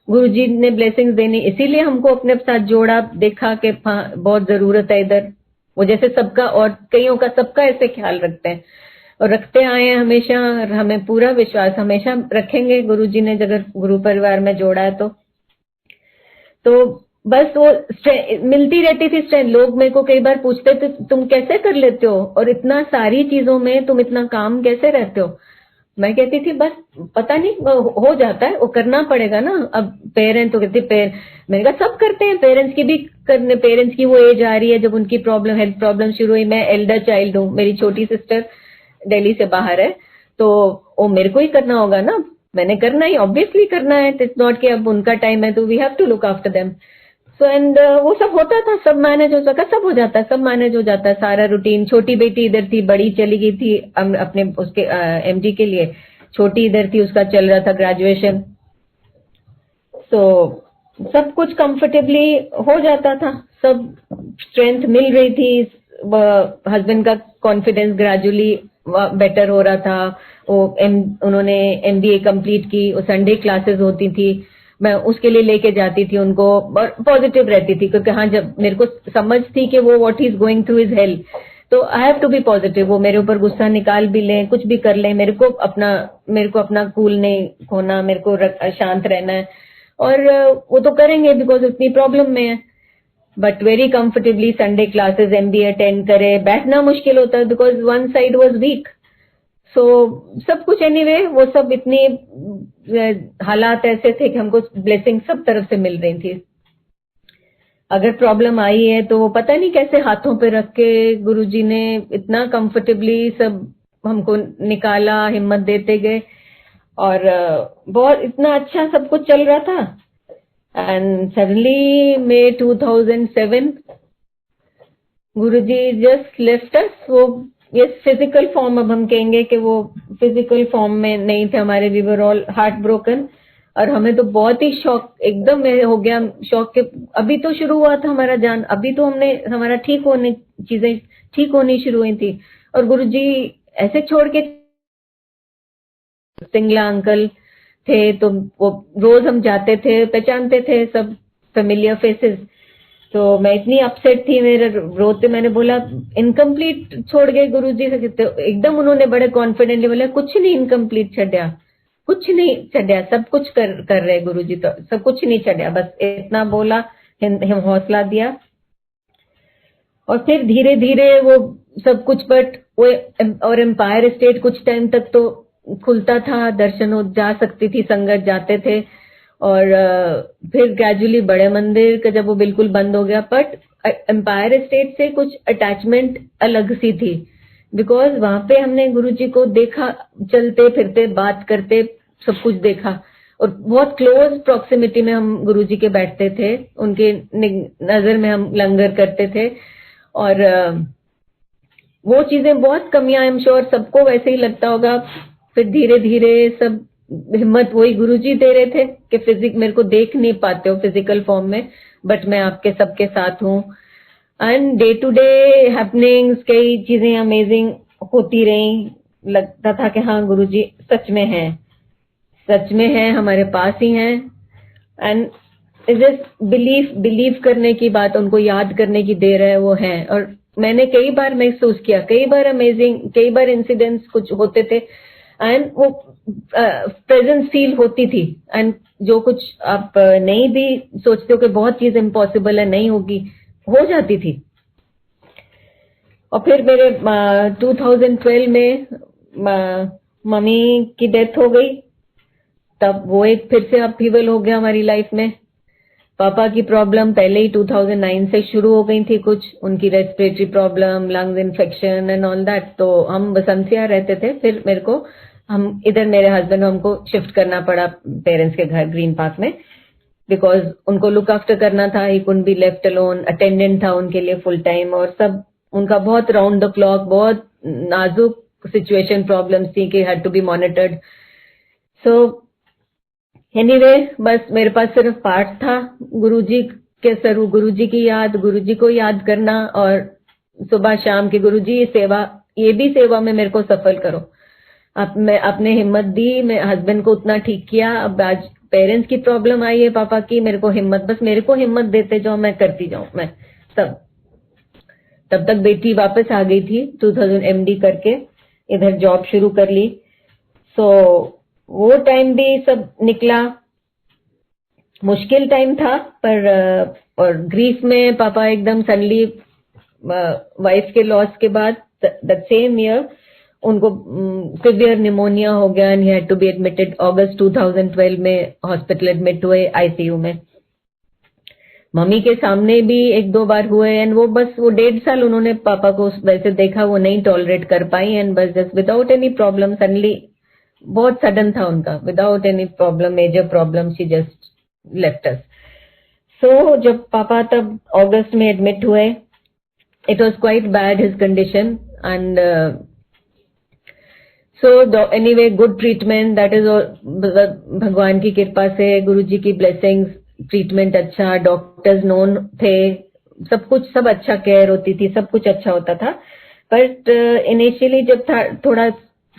गुरुजी ने ब्लेसिंग्स देनी, इसीलिए हमको अपने साथ जोड़ा, देखा कि हाँ बहुत जरूरत है इधर, वो जैसे सबका और कईयों का सबका ऐसे ख्याल रखते हैं और रखते आए हैं हमेशा, और हमें पूरा विश्वास हमेशा रखेंगे गुरुजी ने अगर गुरु परिवार में जोड़ा है तो बस वो मिलती रहती थी स्ट्रेंथ। लोग मेरे को कई बार पूछते थे तुम कैसे कर लेते हो और इतना सारी चीजों में तुम इतना काम कैसे रहते हो, मैं कहती थी बस पता नहीं हो जाता है, वो करना पड़ेगा ना। अब पेरेंट्स तो कहते मैंने कहा सब करते हैं, पेरेंट्स की भी करने, पेरेंट्स की वो एज आ रही है जब उनकी प्रॉब्लम, हेल्थ प्रॉब्लम शुरू हुई। मैं एल्डर चाइल्ड हूँ, मेरी छोटी सिस्टर दिल्ली से बाहर है, तो वो मेरे को ही करना होगा ना, मैंने करना ही, ऑब्वियसली करना है, इट्स नॉट कि अब उनका टाइम है तो we have to look after them. So and वो सब होता था, सब मैनेज हो सका, सब हो जाता है, सब मैनेज हो जाता है, सारा रूटीन। छोटी बेटी इधर थी, बड़ी चली गई थी अपने उसके एमडी के लिए, छोटी इधर थी, उसका चल रहा था ग्रेजुएशन, तो सब कुछ कंफर्टेबली हो जाता था, सब स्ट्रेंथ मिल रही थी, हस्बैंड का कॉन्फिडेंस ग्रेजुअली बेटर हो रहा था, उन्होंने एमबीए कंप्लीट की, वो संडे क्लासेस होती थी, मैं उसके लिए लेके जाती थी उनको, और पॉजिटिव रहती थी क्योंकि हाँ जब मेरे को समझ थी कि वो what he is going through is health, तो I have to be positive. वो मेरे ऊपर गुस्सा निकाल भी लें, कुछ भी कर लें, मेरे को अपना कूल नहीं खोना, मेरे को शांत रहना है, और वो तो करेंगे बिकॉज उतनी प्रॉब्लम में है। But very comfortably Sunday classes MBA attend करे, बैठना मुश्किल होता है because one side was weak, so सब कुछ एनीवे वो सब इतनी हालात ऐसे थे कि हमको ब्लेसिंग सब तरफ से मिल रही थी। अगर प्रॉब्लम आई है तो वो पता नहीं कैसे हाथों पे रख के गुरुजी ने इतना कंफर्टेबली सब हमको निकाला, हिम्मत देते गए, और बहुत इतना अच्छा सब कुछ चल रहा था। And suddenly May 2007 Guruji just left अस। वो ये फिजिकल फॉर्म, अब हम कहेंगे कि वो फिजिकल फॉर्म में नहीं थे हमारे, we were all heart broken, और हमें तो बहुत ही शॉक एकदम हो गया, शॉक के अभी तो शुरू हुआ था हमारा जान, अभी तो हमने हमारा चीजें ठीक होनी शुरू हुई थी, और गुरुजी ऐसे छोड़ के, सिंगला अंकल थे तो वो रोज हम जाते थे, पहचानते थे सब फेमिलियर फेसेस, तो मैं इतनी अपसेट थी, मेरे रोते, मैंने बोला इनकम्प्लीट छोड़ गए गुरुजी से, एकदम उन्होंने बड़े कॉन्फिडेंटली बोला कुछ नहीं इनकम्प्लीट छड्या, कुछ नहीं छड्या, सब कुछ कर रहे गुरुजी, तो सब कुछ नहीं छड्या, बस इतना बोला, हौसला दिया। और फिर धीरे धीरे वो सब कुछ, बट वो और एम्पायर स्टेट कुछ टाइम तक तो खुलता था, दर्शन हो जा सकती थी, संगत जाते थे, और फिर ग्रेजुअली बड़े मंदिर का जब वो बिल्कुल बंद हो गया, बट एम्पायर स्टेट से कुछ अटैचमेंट अलग सी थी, बिकॉज वहां पे हमने गुरुजी को देखा, चलते फिरते बात करते सब कुछ देखा, और बहुत क्लोज प्रॉक्सिमिटी में हम गुरुजी के बैठते थे, उनके नजर में हम लंगर करते थे, और वो चीजें बहुत कमियां, आई एम श्योर सबको वैसे ही लगता होगा। फिर धीरे धीरे सब हिम्मत वही गुरुजी दे रहे थे कि फिजिक मेरे को देख नहीं पाते हो फिजिकल फॉर्म में, बट मैं आपके सबके साथ हूँ, and day to day happenings, कई चीजें अमेजिंग होती रही, लगता था कि हाँ गुरुजी सच में है, सच में है, हमारे पास ही हैं, एंड जस्ट बिलीव करने की बात, उनको याद करने की देर है, वो है। और मैंने कई बार महसूस किया, कई बार अमेजिंग, कई बार इंसिडेंट्स कुछ होते थे, एंड वो प्रेजेंस फील होती थी, एंड जो कुछ आप नहीं भी सोचते हो कि बहुत चीज इम्पॉसिबल है, नहीं होगी, हो जाती थी। और फिर मेरे 2012 में मम्मी की डेथ हो गई, तब वो एक फिर से अपहीवल हो गया हमारी लाइफ में। पापा की प्रॉब्लम पहले ही 2009 से शुरू हो गई थी, कुछ उनकी respiratory problem, lungs infection and all that, तो हम बसंतिया रहते थे, फिर मेरे को हम इधर मेरे हस्बैंड हमको शिफ्ट करना पड़ा पेरेंट्स के घर ग्रीन पार्क में, बिकॉज उनको लुक आफ्टर करना था, he couldn't be left alone, attendant था उनके लिए फुल टाइम, और सब उनका बहुत राउंड द क्लॉक, बहुत नाजुक सिचुएशन प्रॉब्लम्स थी कि had to be monitored. So anyway, बस मेरे पास सिर्फ पाठ था, गुरुजी के सरू, गुरुजी की याद, गुरुजी को याद करना, और सुबह शाम की गुरुजी ये सेवा, ये भी सेवा में मेरे को सफल करो. अब मैं अपने हिम्मत दी, मैं हस्बैंड को उतना ठीक किया. अब आज पेरेंट्स की प्रॉब्लम आई है पापा की, मेरे को हिम्मत, बस मेरे को हिम्मत देते जाओ, मैं करती जाऊं. मैं तब तक बेटी वापस आ गई थी 2000 MD करके, इधर जॉब शुरू कर ली. सो वो टाइम भी सब निकला, मुश्किल टाइम था, पर और ग्रीफ में पापा एकदम सडनली वाइफ के लॉस के बाद द सेम ईयर उनको सिवियर निमोनिया हो गया, and he had to be admitted. अगस्त 2012 में हॉस्पिटल एडमिट हुए ICU में. मम्मी के सामने भी एक दो बार हुए, एंड वो बस वो 1.5 साल उन्होंने पापा को वैसे देखा, वो नहीं टॉलरेट कर पाई, एंड बस just without any problem, suddenly बहुत सडन था उनका, without any problem, major problem, she just left us. So जब पापा तब अगस्त में एडमिट हुए, it was quite bad his condition, and so anyway good treatment, that is all, भगवान की कृपा से, गुरुजी की blessings, ट्रीटमेंट अच्छा, डॉक्टर्स नोन थे, सब कुछ, सब अच्छा केयर होती थी, सब कुछ अच्छा होता था. बट इनिशियली जब थोड़ा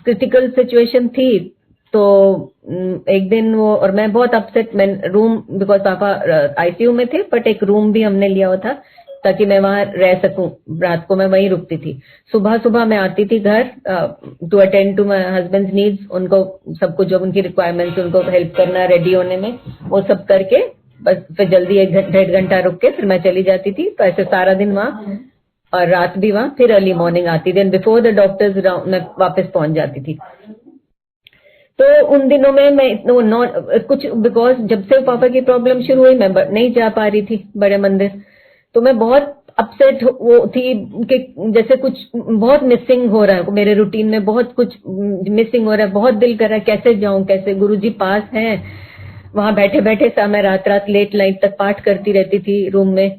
क्रिटिकल सिचुएशन थी, तो एक दिन वो, और मैं बहुत अपसेट, मैं रूम, बिकॉज पापा ICU में थे, बट एक रूम भी हमने लिया हुआ था ताकि मैं वहां रह सकूं, रात को मैं वहीं रुकती थी. सुबह सुबह मैं आती थी घर to attend to my husband's needs, उनको सब कुछ जो उनकी रिक्वायरमेंट्स, उनको हेल्प करना रेडी होने में, वो सब करके बस फिर जल्दी 1-1.5 घंटा रुक के फिर मैं चली जाती थी. तो ऐसे सारा दिन वहां और रात भी वहां, फिर अर्ली मॉर्निंग आती थी, बिफोर द डॉक्टर्स मैं वापस पहुंच जाती थी. तो उन दिनों में मैं कुछ, बिकॉज जब से पापा की प्रॉब्लम शुरू हुई, मैं नहीं जा पा रही थी बड़े मंदिर, तो मैं बहुत अपसेट वो थी कि जैसे कुछ बहुत मिसिंग हो रहा है मेरे रूटीन में, बहुत कुछ मिसिंग हो रहा है, बहुत दिल कर रहा है कैसे जाऊं, कैसे, गुरुजी पास हैं. वहां बैठे बैठे मैं रात लेट नाइट तक पाठ करती रहती थी रूम में.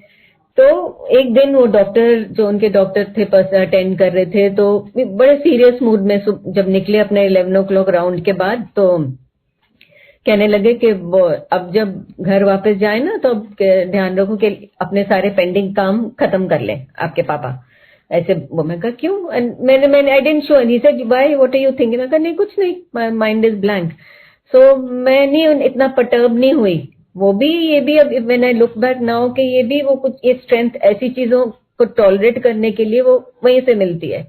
तो एक दिन वो डॉक्टर, जो उनके डॉक्टर थे अटेंड कर रहे थे, तो बड़े सीरियस मूड में जब निकले अपने 11 o'clock राउंड के बाद, तो कहने लगे कि वो अब जब घर वापस जाए ना, तो अब ध्यान रखो कि अपने सारे पेंडिंग काम खत्म कर लें आपके पापा. ऐसे वो, मैं कहा क्यों, मैंने I didn't show, he said why, what are you thinking, मैं कहा नहीं कुछ नहीं, my mind is blank. So मैं नहीं इतना पर्टर्ब नहीं हुई. वो भी, ये भी, अब when I look back now, कि ये भी वो कुछ, ये स्ट्रेंथ ऐसी चीजों को टॉलरेट करने के लिए वो वहीं से मिलती है.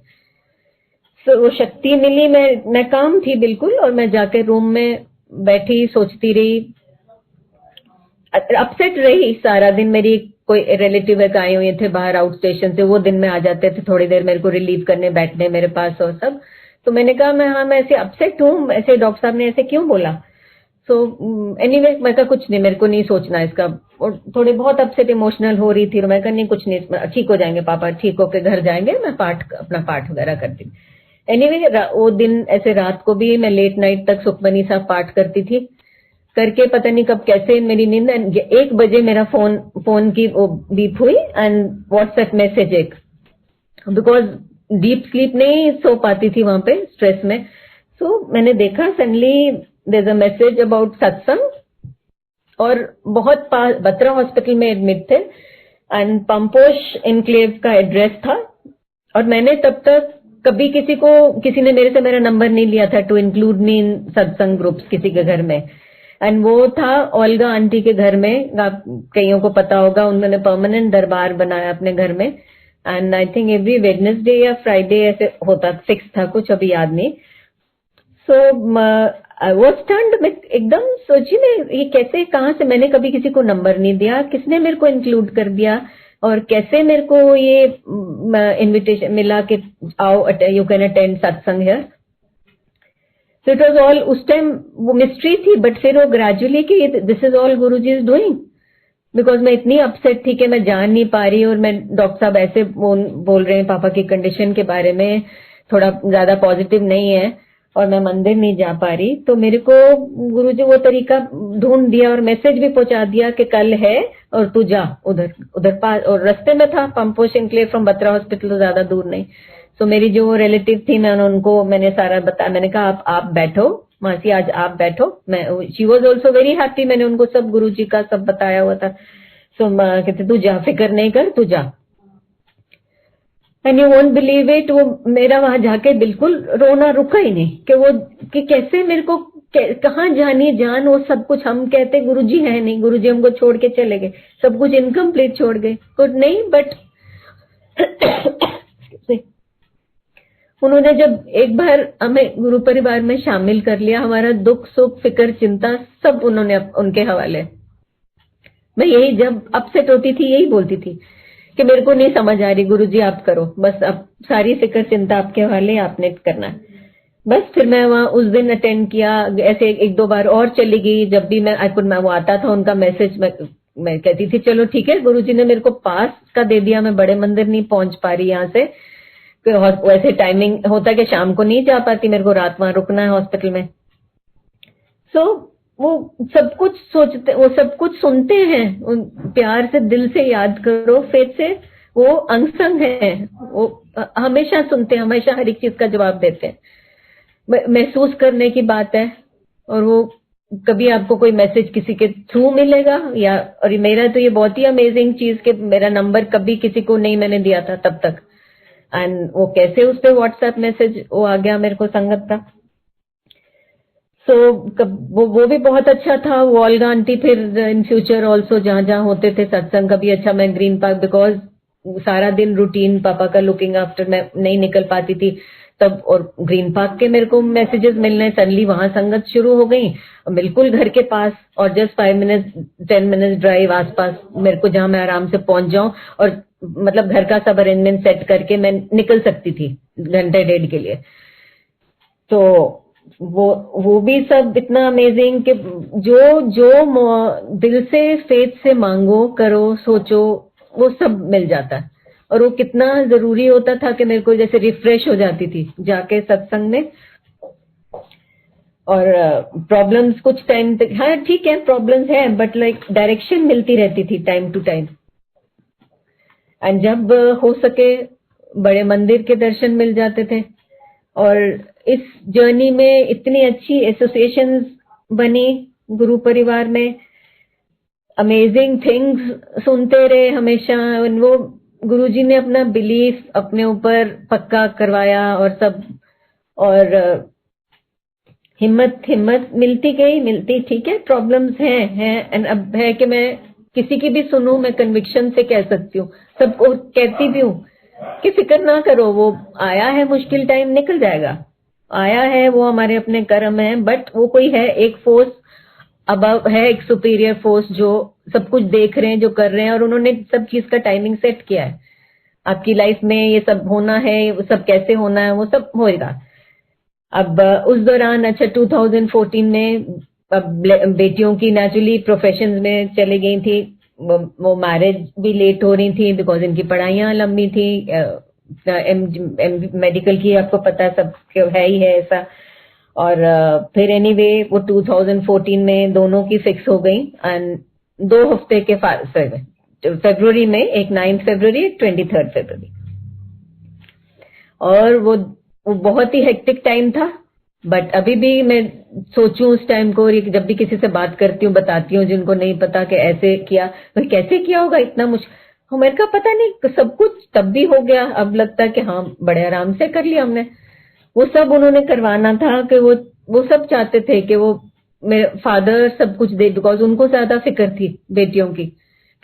सो वो शक्ति मिली. मैं काम थी बिल्कुल, और मैं जाके रूम में बैठी सोचती रही, अपसेट रही सारा दिन. मेरी कोई रिलेटिव आए हुए थे बाहर आउट स्टेशन से, वो दिन में आ जाते थे थोड़ी देर मेरे को रिलीव करने, बैठने मेरे पास और सब. तो मैंने कहा मैं ऐसे अपसेट हूँ, ऐसे डॉक्टर साहब ने ऐसे क्यों बोला. सो एनीवे, मैं कहा कुछ नहीं, मेरे को नहीं सोचना इसका. और थोड़ी बहुत अपसेट इमोशनल हो रही थी, और मैं कहा नहीं कुछ नहीं, ठीक हो जाएंगे पापा, ठीक होके घर जाएंगे, मैं अपना पाठ वगैरह करती. एनीवे वो दिन ऐसे रात को भी मैं लेट नाइट तक सुखमनी साहब पाठ करती थी, करके पता नहीं कब कैसे मेरी नींद, 1 बजे मेरा फोन की वो बीप हुई, एंड व्हाट्सएप मैसेज एक, बिकॉज डीप स्लीप नहीं सो पाती थी वहां पे स्ट्रेस में. सो मैंने देखा suddenly there is a message about satsang, और बहुत बत्रा हॉस्पिटल में एडमिट थे, एंड पंपोश इनक्लेव का एड्रेस था. और मैंने तब तक कभी किसी ने मेरे से मेरा नंबर नहीं लिया था टू इंक्लूड मी इन सत्संग ग्रुप्स किसी के घर में. एंड वो था ओल्गा आंटी के घर में, आप कईयों को पता होगा, उन्होंने परमानेंट दरबार बनाया अपने घर में. And I think every Wednesday या फ्राइडे ऐसे होता, फिक्स था कुछ, अभी याद नहीं. सो आई वाज स्टन्ड, मैं एकदम सोची, मैं ये कैसे, कहाँ से, मैंने कभी किसी को नंबर नहीं दिया, किसने मेरे को इंक्लूड कर दिया, और कैसे मेरे को ये इनविटेशन मिला कि आओ यू कैन अटेंड सत्संग here. So it was all, उस टाइम वो मिस्ट्री थी, बट फिर वो ग्रेजुअली कि this is all Guruji is doing, because मैं इतनी अपसेट थी कि मैं जान नहीं पा रही, और मैं डॉक्टर साहब ऐसे बोल रहे हैं पापा की कंडीशन के बारे में, थोड़ा ज्यादा पॉजिटिव नहीं है, और मैं मंदिर नहीं जा पा रही, तो मेरे को गुरुजी वो तरीका ढूंढ दिया और मैसेज भी पहुंचा दिया कि कल है और तू जा उधर उधर पास। और रास्ते में था Pamposh enclave from Batra hospital, तो ज्यादा दूर नहीं। तो मेरी जो रिलेटिव थी मैंने सारा बताया, मैंने कहा आप बैठो मासी, आज आप बैठो। मैं she was also very happy, मैंने उनको सब गुरुजी का सब बताया हुआ था। सो कहते तू जा, फिक्र नहीं कर, तू जा। And you won't believe it, वो मेरा वहां जाके बिल्कुल रोना रुका ही नहीं कि कैसे मेरे को कहाँ जानी जान, वो सब कुछ हम कहते गुरुजी है नहीं, गुरुजी हमको छोड़ के चले गए, सब कुछ इनकम्प्लीट छोड़ गए, कुछ नहीं। बट उन्होंने जब एक बार हमें गुरु परिवार में शामिल कर लिया, हमारा दुख सुख फिक्र चिंता सब उन्होंने उनके हवाले। मैं यही जब अपसेट होती थी यही बोलती थी कि मेरे को नहीं समझ आ रही गुरुजी, आप करो बस, अब सारी फिक्र चिंता आपके हवाले, आपने करना है बस। फिर मैं वहां उस दिन अटेंड किया, ऐसे एक दो बार और चली गई। जब भी मैं वो आता था उनका मैसेज, मैं कहती थी चलो ठीक है, गुरुजी ने मेरे को पास का दे दिया, मैं बड़े मंदिर नहीं पहुंच पा रही यहाँ से, वैसे टाइमिंग होता कि शाम को नहीं जा पाती, मेरे को रात वहां रुकना है हॉस्पिटल में। सो वो सब कुछ सोचते, वो सब कुछ सुनते हैं, प्यार से दिल से याद करो, फेथ से, वो अंग संग है, वो हमेशा सुनते हैं, हमेशा हर एक चीज का जवाब देते हैं। महसूस करने की बात है। और वो कभी आपको कोई मैसेज किसी के थ्रू मिलेगा या, और मेरा तो ये बहुत ही अमेजिंग चीज कि मेरा नंबर कभी किसी को नहीं मैंने दिया था तब तक, एंड वो कैसे उस पे व्हाट्सएप मैसेज वो आ गया मेरे को संगत का। सो वो भी बहुत अच्छा था। वॉल्गा आंटी फिर इन फ्यूचर ऑल्सो जहां जहां होते थे सत्संग का भी अच्छा, मैं ग्रीन पार्क, बिकॉज सारा दिन रूटीन पापा का लुकिंग आफ्टर मैं नहीं निकल पाती थी तब, और ग्रीन पार्क के मेरे को मैसेजेस मिलने, सडनली वहां संगत शुरू हो गई बिल्कुल घर के पास, और जस्ट 5 मिनट्स 10 मिनट्स ड्राइव आसपास मेरे को, जहां मैं आराम से पहुंच जाऊं और मतलब घर का सब अरेंजमेंट सेट करके मैं निकल सकती थी घंटे डेढ़ के लिए। तो वो भी सब इतना अमेजिंग कि जो जो दिल से फेथ से मांगो, करो, सोचो, वो सब मिल जाता है। और वो कितना जरूरी होता था कि मेरे को जैसे रिफ्रेश हो जाती थी जाके सत्संग में। और प्रॉब्लम्स कुछ टाइम तक, हाँ ठीक है प्रॉब्लम्स है, बट लाइक डायरेक्शन मिलती रहती थी टाइम टू टाइम। एंड जब हो सके बड़े मंदिर के दर्शन मिल जाते थे। और इस जर्नी में इतनी अच्छी एसोसिएशंस बनी गुरु परिवार में, अमेजिंग थिंग्स सुनते रहे हमेशा। वो गुरुजी ने अपना बिलीफ अपने ऊपर पक्का करवाया और सब, और हिम्मत मिलती गई, मिलती, ठीक है प्रॉब्लम्स हैं एंड अब है कि मैं किसी की भी सुनूं, मैं कन्विक्शन से कह सकती हूँ, सबको कहती भी हूँ कि फिक्र ना करो, वो आया है मुश्किल टाइम, निकल जाएगा, आया है, वो हमारे अपने कर्म है, बट वो कोई है एक फोर्स अबव है, एक सुपीरियर फोर्स जो सब कुछ देख रहे हैं, जो कर रहे हैं, और उन्होंने सब चीज का टाइमिंग सेट किया है। आपकी लाइफ में ये सब होना है, वो सब कैसे होना है, वो सब होएगा। अब उस दौरान अच्छा 2014 में बेटियों की नेचुरली प्रोफेशंस में चली गई थी, वो मैरिज भी लेट हो रही थी बिकॉज इनकी पढ़ाइयाँ लंबी थी, मेडिकल की आपको पता है सब है ही है ऐसा। और फिर एनीवे वो 2014 में दोनों की फिक्स हो गई, एंड 2 हफ्ते के फरवरी में, एक 9 फरवरी, एक 23 फरवरी। और वो बहुत ही हेक्टिक टाइम था, बट अभी भी मैं सोचूं उस टाइम को, जब भी किसी से बात करती हूँ बताती हूँ जिनको नहीं पता कि ऐसे किया, भाई कैसे किया होगा इतना मुश्किल, मेरे का पता नहीं, सब कुछ तब भी हो गया। अब लगता है कि हाँ बड़े आराम से कर लिया हमने। वो सब उन्होंने करवाना था कि वो सब चाहते थे कि वो मेरे फादर सब कुछ दे, बिकॉज उनको ज्यादा फिक्र थी बेटियों की,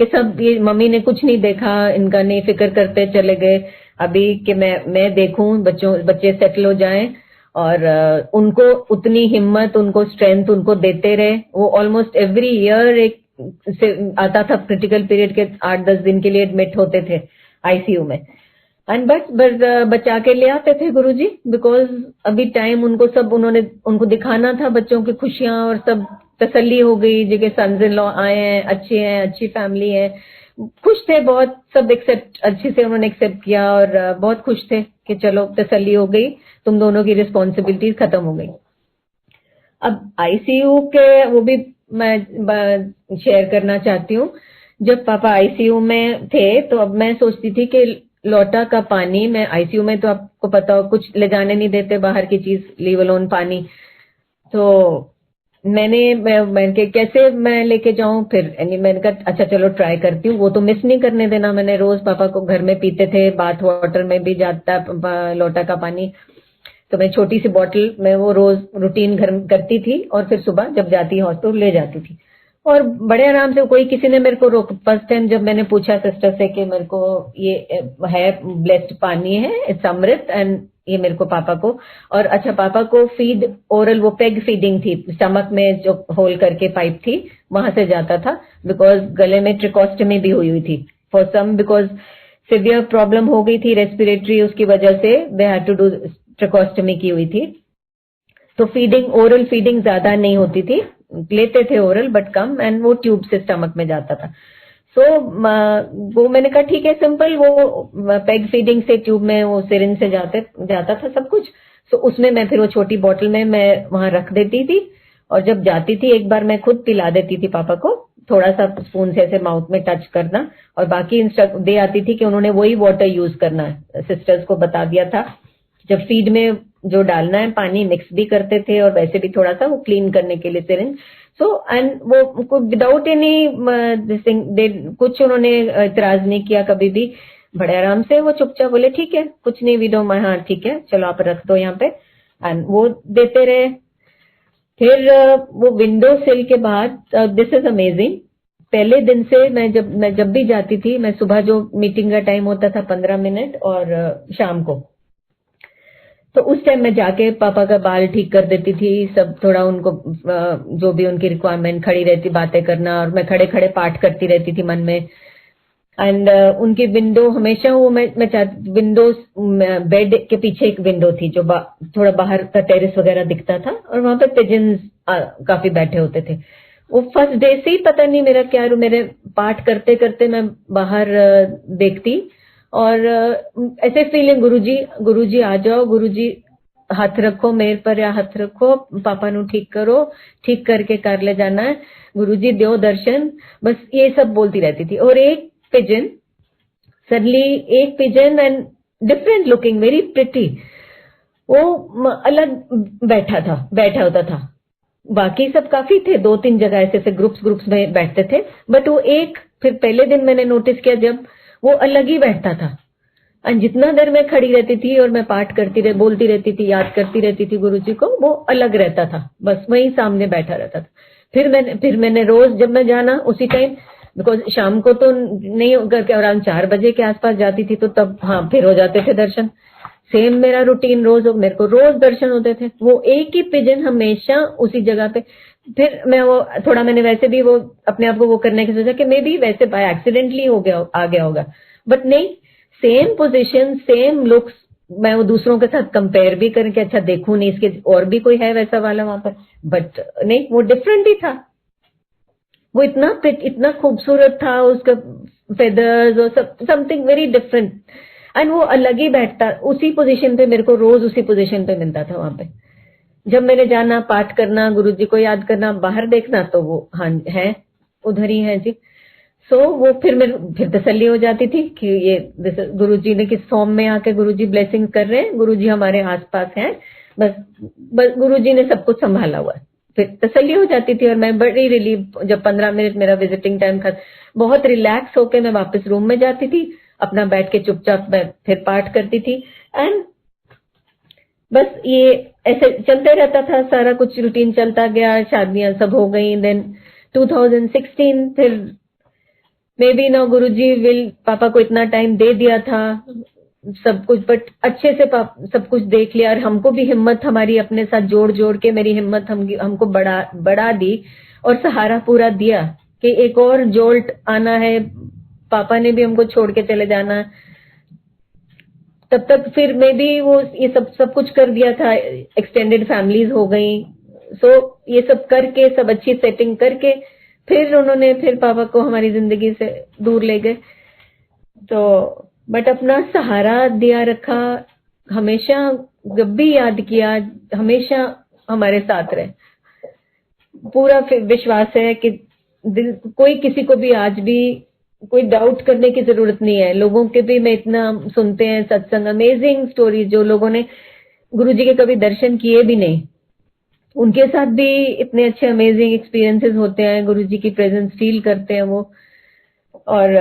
कि सब ये मम्मी ने कुछ नहीं देखा, इनका नहीं, फिक्र करते चले गए अभी कि मैं देखूं बच्चे सेटल हो जाएं, और उनको उतनी हिम्मत, उनको स्ट्रेंथ उनको देते रहे। वो ऑलमोस्ट एवरी ईयर एक से आता था क्रिटिकल पीरियड के 8-10 दिन के लिए एडमिट होते थे आईसीयू में, एंड बस बचा के ले आते थे गुरुजी, बिकॉज अभी टाइम उनको सब उनको दिखाना था, बच्चों की खुशियां और सब तसल्ली हो गई जी के सन्स इन लॉ आए हैं, अच्छी फैमिली है, खुश थे बहुत, सब एक्सेप्ट अच्छे से उन्होंने एक्सेप्ट किया और बहुत खुश थे कि चलो तसल्ली हो गई, तुम दोनों की रिस्पॉन्सिबिलिटीज खत्म हो गई। अब आईसीयू के वो भी मैं शेयर करना चाहती हूँ। जब पापा आईसीयू में थे तो अब मैं सोचती थी कि लोटा का पानी, मैं आईसीयू में तो आपको पता हो कुछ ले जाने नहीं देते बाहर की चीज, लीव अलोन पानी, तो मैंने कैसे मैं लेके जाऊं, फिर मैंने कहा अच्छा चलो ट्राई करती हूँ, वो तो मिस नहीं करने देना मैंने, रोज पापा को घर में पीते थे, बाथ वाटर में भी जाता लोटा का पानी, तो मैं छोटी सी बॉटल में वो रोज रूटीन घर करती थी और फिर सुबह जब जाती हॉस्पिटल ले जाती थी और बड़े आराम से, कोई किसी ने मेरे को रोक, फर्स्ट टाइम जब मैंने पूछा सिस्टर से कि मेरे को ये है ब्लेस्ड पानी है, इट्स अमृत, एंड ये मेरे को पापा को, और अच्छा पापा को फीड ओरल, वो पेग फीडिंग थी, स्टमक में जो होल करके पाइप थी वहां से जाता था, बिकॉज गले में ट्रिकोस्टमी भी हुई थी for some, because severe problem हो गई थी रेस्पिरेटरी, उसकी वजह से they had to do tracheostomy की हुई थी, तो फीडिंग, ओरल फीडिंग ज्यादा नहीं होती थी, लेते थे ओरल बट कम, एंड वो ट्यूब से स्टमक में जाता था। सो वो मैंने कहा ठीक है सिंपल, वो पेग फीडिंग से ट्यूब में वो सिरिंज से जाता था सब कुछ, सो उसमें मैं फिर वो छोटी बोतल में मैं वहां रख देती थी, और जब जाती थी एक बार मैं खुद पिला देती थी पापा को, थोड़ा सा स्पून से ऐसे माउथ में टच करना, और बाकी इंस्ट्रक्ट दे आती थी कि उन्होंने वही वाटर यूज करना है, सिस्टर्स को बता दिया था, जब फीड में जो डालना है पानी मिक्स भी करते थे, और वैसे भी थोड़ा सा वो क्लीन करने के लिए सिरिंज, सो एंड वो विदाउट एनी कुछ उन्होंने इतराज नहीं किया कभी भी, बड़े आराम से वो चुपचाप बोले ठीक है कुछ नहीं, विदो माय, हाँ ठीक है चलो आप रख दो यहाँ पे, एंड वो देते रहे। फिर वो विंडो सिल के बाद, दिस इज अमेजिंग, पहले दिन से मैं जब भी जाती थी, मैं सुबह जो मीटिंग का टाइम होता था 15 मिनट, और शाम को, तो उस टाइम मैं जाके पापा का बाल ठीक कर देती थी, सब थोड़ा उनको जो भी उनकी रिक्वायरमेंट, खड़ी रहती बातें करना, और मैं खड़े खड़े पाठ करती रहती थी मन में, एंड उनकी विंडो हमेशा वो मैं चाहती, विंडो बेड के पीछे एक विंडो थी जो थोड़ा बाहर का टेरेस वगैरह दिखता था, और वहां पे पिजन्स काफी बैठे होते थे। वो फर्स्ट डे से ही पता नहीं मेरा क्या, मेरे पाठ करते करते मैं बाहर देखती, और ऐसे फीलिंग, गुरुजी आ जाओ, गुरुजी हाथ रखो मेरे पर, या हाथ रखो पापा नु ठीक करो, ठीक करके कर ले जाना है, गुरुजी दो दर्शन, बस ये सब बोलती रहती थी। और एक पिजन सडनली, एक pigeon and different looking, very pretty, वो अलग बैठा होता था, बाकी सब काफी थे, 2-3 जगह ऐसे ग्रुप्स में बैठते थे, बट वो एक, फिर पहले दिन मैंने नोटिस किया जब वो अलग ही बैठता था, और जितना देर मैं खड़ी रहती थी और मैं पाठ बोलती रहती थी, याद करती रहती थी गुरुजी को, वो अलग रहता था, बस वहीं सामने बैठा रहता था। फिर मैंने रोज जब मैं जाना उसी टाइम, बिकॉज शाम को तो नहीं, करके अराउंड 4 बजे के आसपास जाती थी, तो तब हाँ फिर हो जाते थे दर्शन, सेम मेरा रूटीन रोज, मेरे को रोज दर्शन होते थे, वो एक ही पिजन हमेशा उसी जगह पे। फिर मैं वो थोड़ा, मैंने वैसे भी वो अपने आप को वो करने की सोचा कि मे बी वैसे बाय एक्सीडेंटली आ गया होगा, बट नहीं, सेम पोजीशन, सेम लुक्स, मैं वो दूसरों के साथ कंपेयर भी करके अच्छा देखूं नहीं इसके और भी कोई है वैसा वाला वहां पर, बट नहीं, वो डिफरेंट ही था, वो इतना खूबसूरत था, उसका फेदर्स और समथिंग वेरी डिफरेंट, एंड वो अलग ही बैठता उसी पोजीशन पे, मेरे को रोज उसी पोजीशन पे मिलता था वहां पे, जब मैंने जाना पाठ करना, गुरुजी को याद करना, बाहर देखना, तो वो हाँ है उधर ही है जी। सो वो फिर तसल्ली हो जाती थी कि ये गुरुजी ने किस फॉर्म में आके गुरुजी ब्लेसिंग कर रहे हैं, गुरुजी हमारे आसपास हैं, बस गुरुजी ने सब कुछ संभाला हुआ है, फिर तसल्ली हो जाती थी, और मैं बड़ी रिलीफ, जब 15 मिनट मेरा विजिटिंग टाइम था, बहुत रिलैक्स होके मैं वापस रूम में जाती थी, अपना बैठ के चुपचाप मैं फिर पाठ करती थी, एंड बस ये ऐसे चलते रहता था, सारा कुछ रूटीन चलता गया, शादियां सब हो गई, देन 2016 फिर मे बी ना गुरुजी विल, पापा को इतना टाइम दे दिया था सब कुछ, बट अच्छे से सब कुछ देख लिया, और हमको भी हिम्मत हमारी अपने साथ जोड़ के, मेरी हिम्मत हमको बढ़ा दी, और सहारा पूरा दिया कि एक और जोल्ट आना है, पापा ने भी हमको छोड़ के चले जाना है, तब तक फिर मे बी वो ये सब कुछ कर दिया था, एक्सटेंडेड फैमिलीज हो गई, सो ये सब करके, सब अच्छी सेटिंग करके फिर उन्होंने फिर पापा को हमारी जिंदगी से दूर ले गए। तो बट अपना सहारा दिया रखा, हमेशा जब भी याद किया, हमेशा हमारे साथ रहे। पूरा विश्वास है कि कोई किसी को भी आज भी कोई डाउट करने की जरूरत नहीं है। लोगों के भी मैं इतना सुनते हैं सत्संग, अमेजिंग स्टोरी, जो लोगों ने गुरुजी के कभी दर्शन किए भी नहीं, उनके साथ भी इतने अच्छे अमेजिंग एक्सपीरियंसेस होते हैं, गुरुजी की प्रेजेंस फील करते हैं वो। और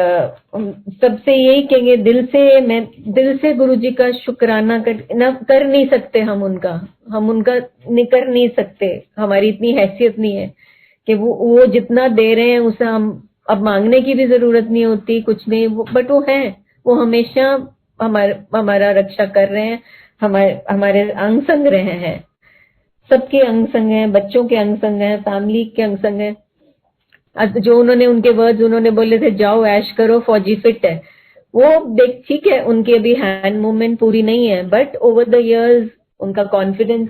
सबसे यही कहेंगे दिल से गुरुजी का शुक्राना कर नहीं सकते हम उनका कर नहीं सकते। हमारी इतनी हैसियत नहीं है कि वो जितना दे रहे हैं उसे हम अब मांगने की भी जरूरत नहीं होती, कुछ नहीं। बट वो है, वो हमेशा हमारा रक्षा कर रहे हैं, हमारे अंग संग रहे हैं, सबके अंग संग हैं, बच्चों के अंग संग हैं, फैमिली के अंग संग हैं। जो उन्होंने उनके वर्ड्स उन्होंने बोले थे, जाओ ऐश करो फौजी फिट है, वो देख ठीक है, उनकी अभी हैंड मूवमेंट पूरी नहीं है, बट ओवर द इयर्स उनका कॉन्फिडेंस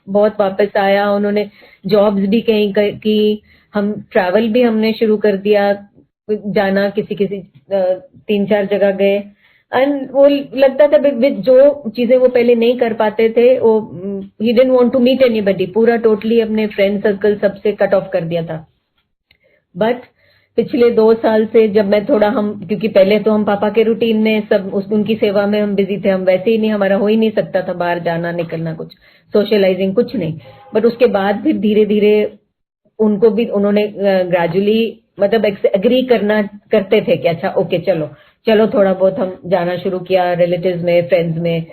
बहुत वापस आया। उन्होंने जॉब्स भी कहीं की, हम ट्रैवल भी हमने शुरू कर दिया, जाना किसी 3-4 जगह गए। एंड वो लगता था जो चीजें वो पहले नहीं कर पाते थे, वो ही didn't want to meet anybody, पूरा टोटली अपने फ्रेंड सर्कल सबसे कट ऑफ कर दिया था। बट पिछले 2 साल से जब मैं थोड़ा क्योंकि पहले तो हम पापा के रूटीन में सब उनकी सेवा में हम बिजी थे, हम वैसे ही नहीं, हमारा हो ही नहीं सकता था बाहर जाना निकलना, कुछ सोशलाइजिंग कुछ नहीं। बट उसके बाद फिर धीरे धीरे उनको भी उन्होंने ग्रेजुअली मतलब एग्री करते थे कि अच्छा ओके चलो थोड़ा बहुत हम जाना शुरू किया रिलेटिव्स में, फ्रेंड्स में।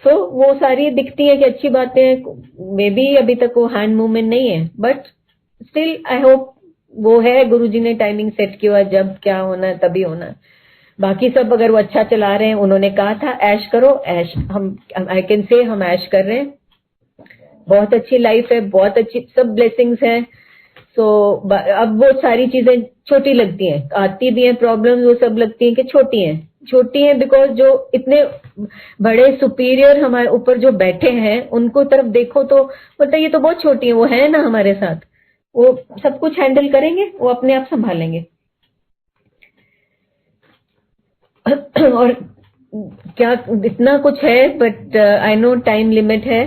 तो वो सारी दिखती है कि अच्छी बातें हैं, मे बी अभी तक वो हैंड मूवमेंट नहीं है, बट स्टिल आई होप वो है, गुरुजी ने टाइमिंग सेट किया, जब क्या होना है तभी होना है। बाकी सब अगर वो अच्छा चला रहे हैं, उन्होंने कहा था ऐश करो, ऐश हम आई कैन से हम ऐश कर रहे हैं, बहुत अच्छी लाइफ है, बहुत अच्छी सब ब्लेसिंग्स हैं। सो अब वो सारी चीजें छोटी लगती हैं, आती भी हैं प्रॉब्लम्स, वो सब लगती हैं कि छोटी हैं बिकॉज जो इतने बड़े सुपीरियर हमारे ऊपर जो बैठे हैं उनको तरफ देखो तो बोलता ये तो बहुत छोटी है, वो है ना हमारे साथ, वो सब कुछ हैंडल करेंगे, वो अपने आप संभालेंगे। और क्या इतना कुछ है, but I know time limit है।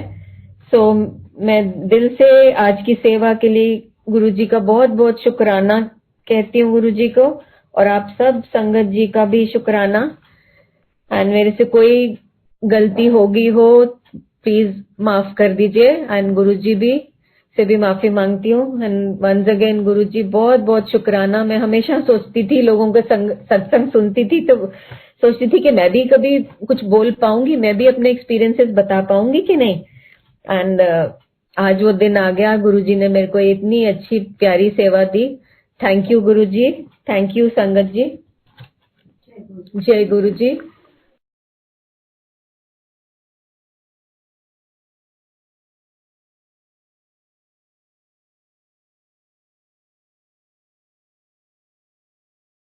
सो मैं दिल से आज की सेवा के लिए गुरुजी का बहुत बहुत शुक्राना कहती हूँ गुरुजी को, और आप सब संगत जी का भी शुक्राना। एंड मेरे से कोई गलती होगी हो प्लीज माफ कर दीजिए, एंड गुरुजी भी से भी माफी मांगती हूँ। एंड वंस अगेन गुरुजी बहुत बहुत शुक्राना। मैं हमेशा सोचती थी, लोगों का सत्संग सुनती थी तो सोचती थी कि मैं भी कभी कुछ बोल पाऊंगी, मैं भी अपने एक्सपीरियंसेस बता पाऊंगी कि नहीं। एंड आज वो दिन आ गया, गुरुजी ने मेरे को इतनी अच्छी प्यारी सेवा दी। Thank you Guruji, thank you sangat ji, जय गुरुजी।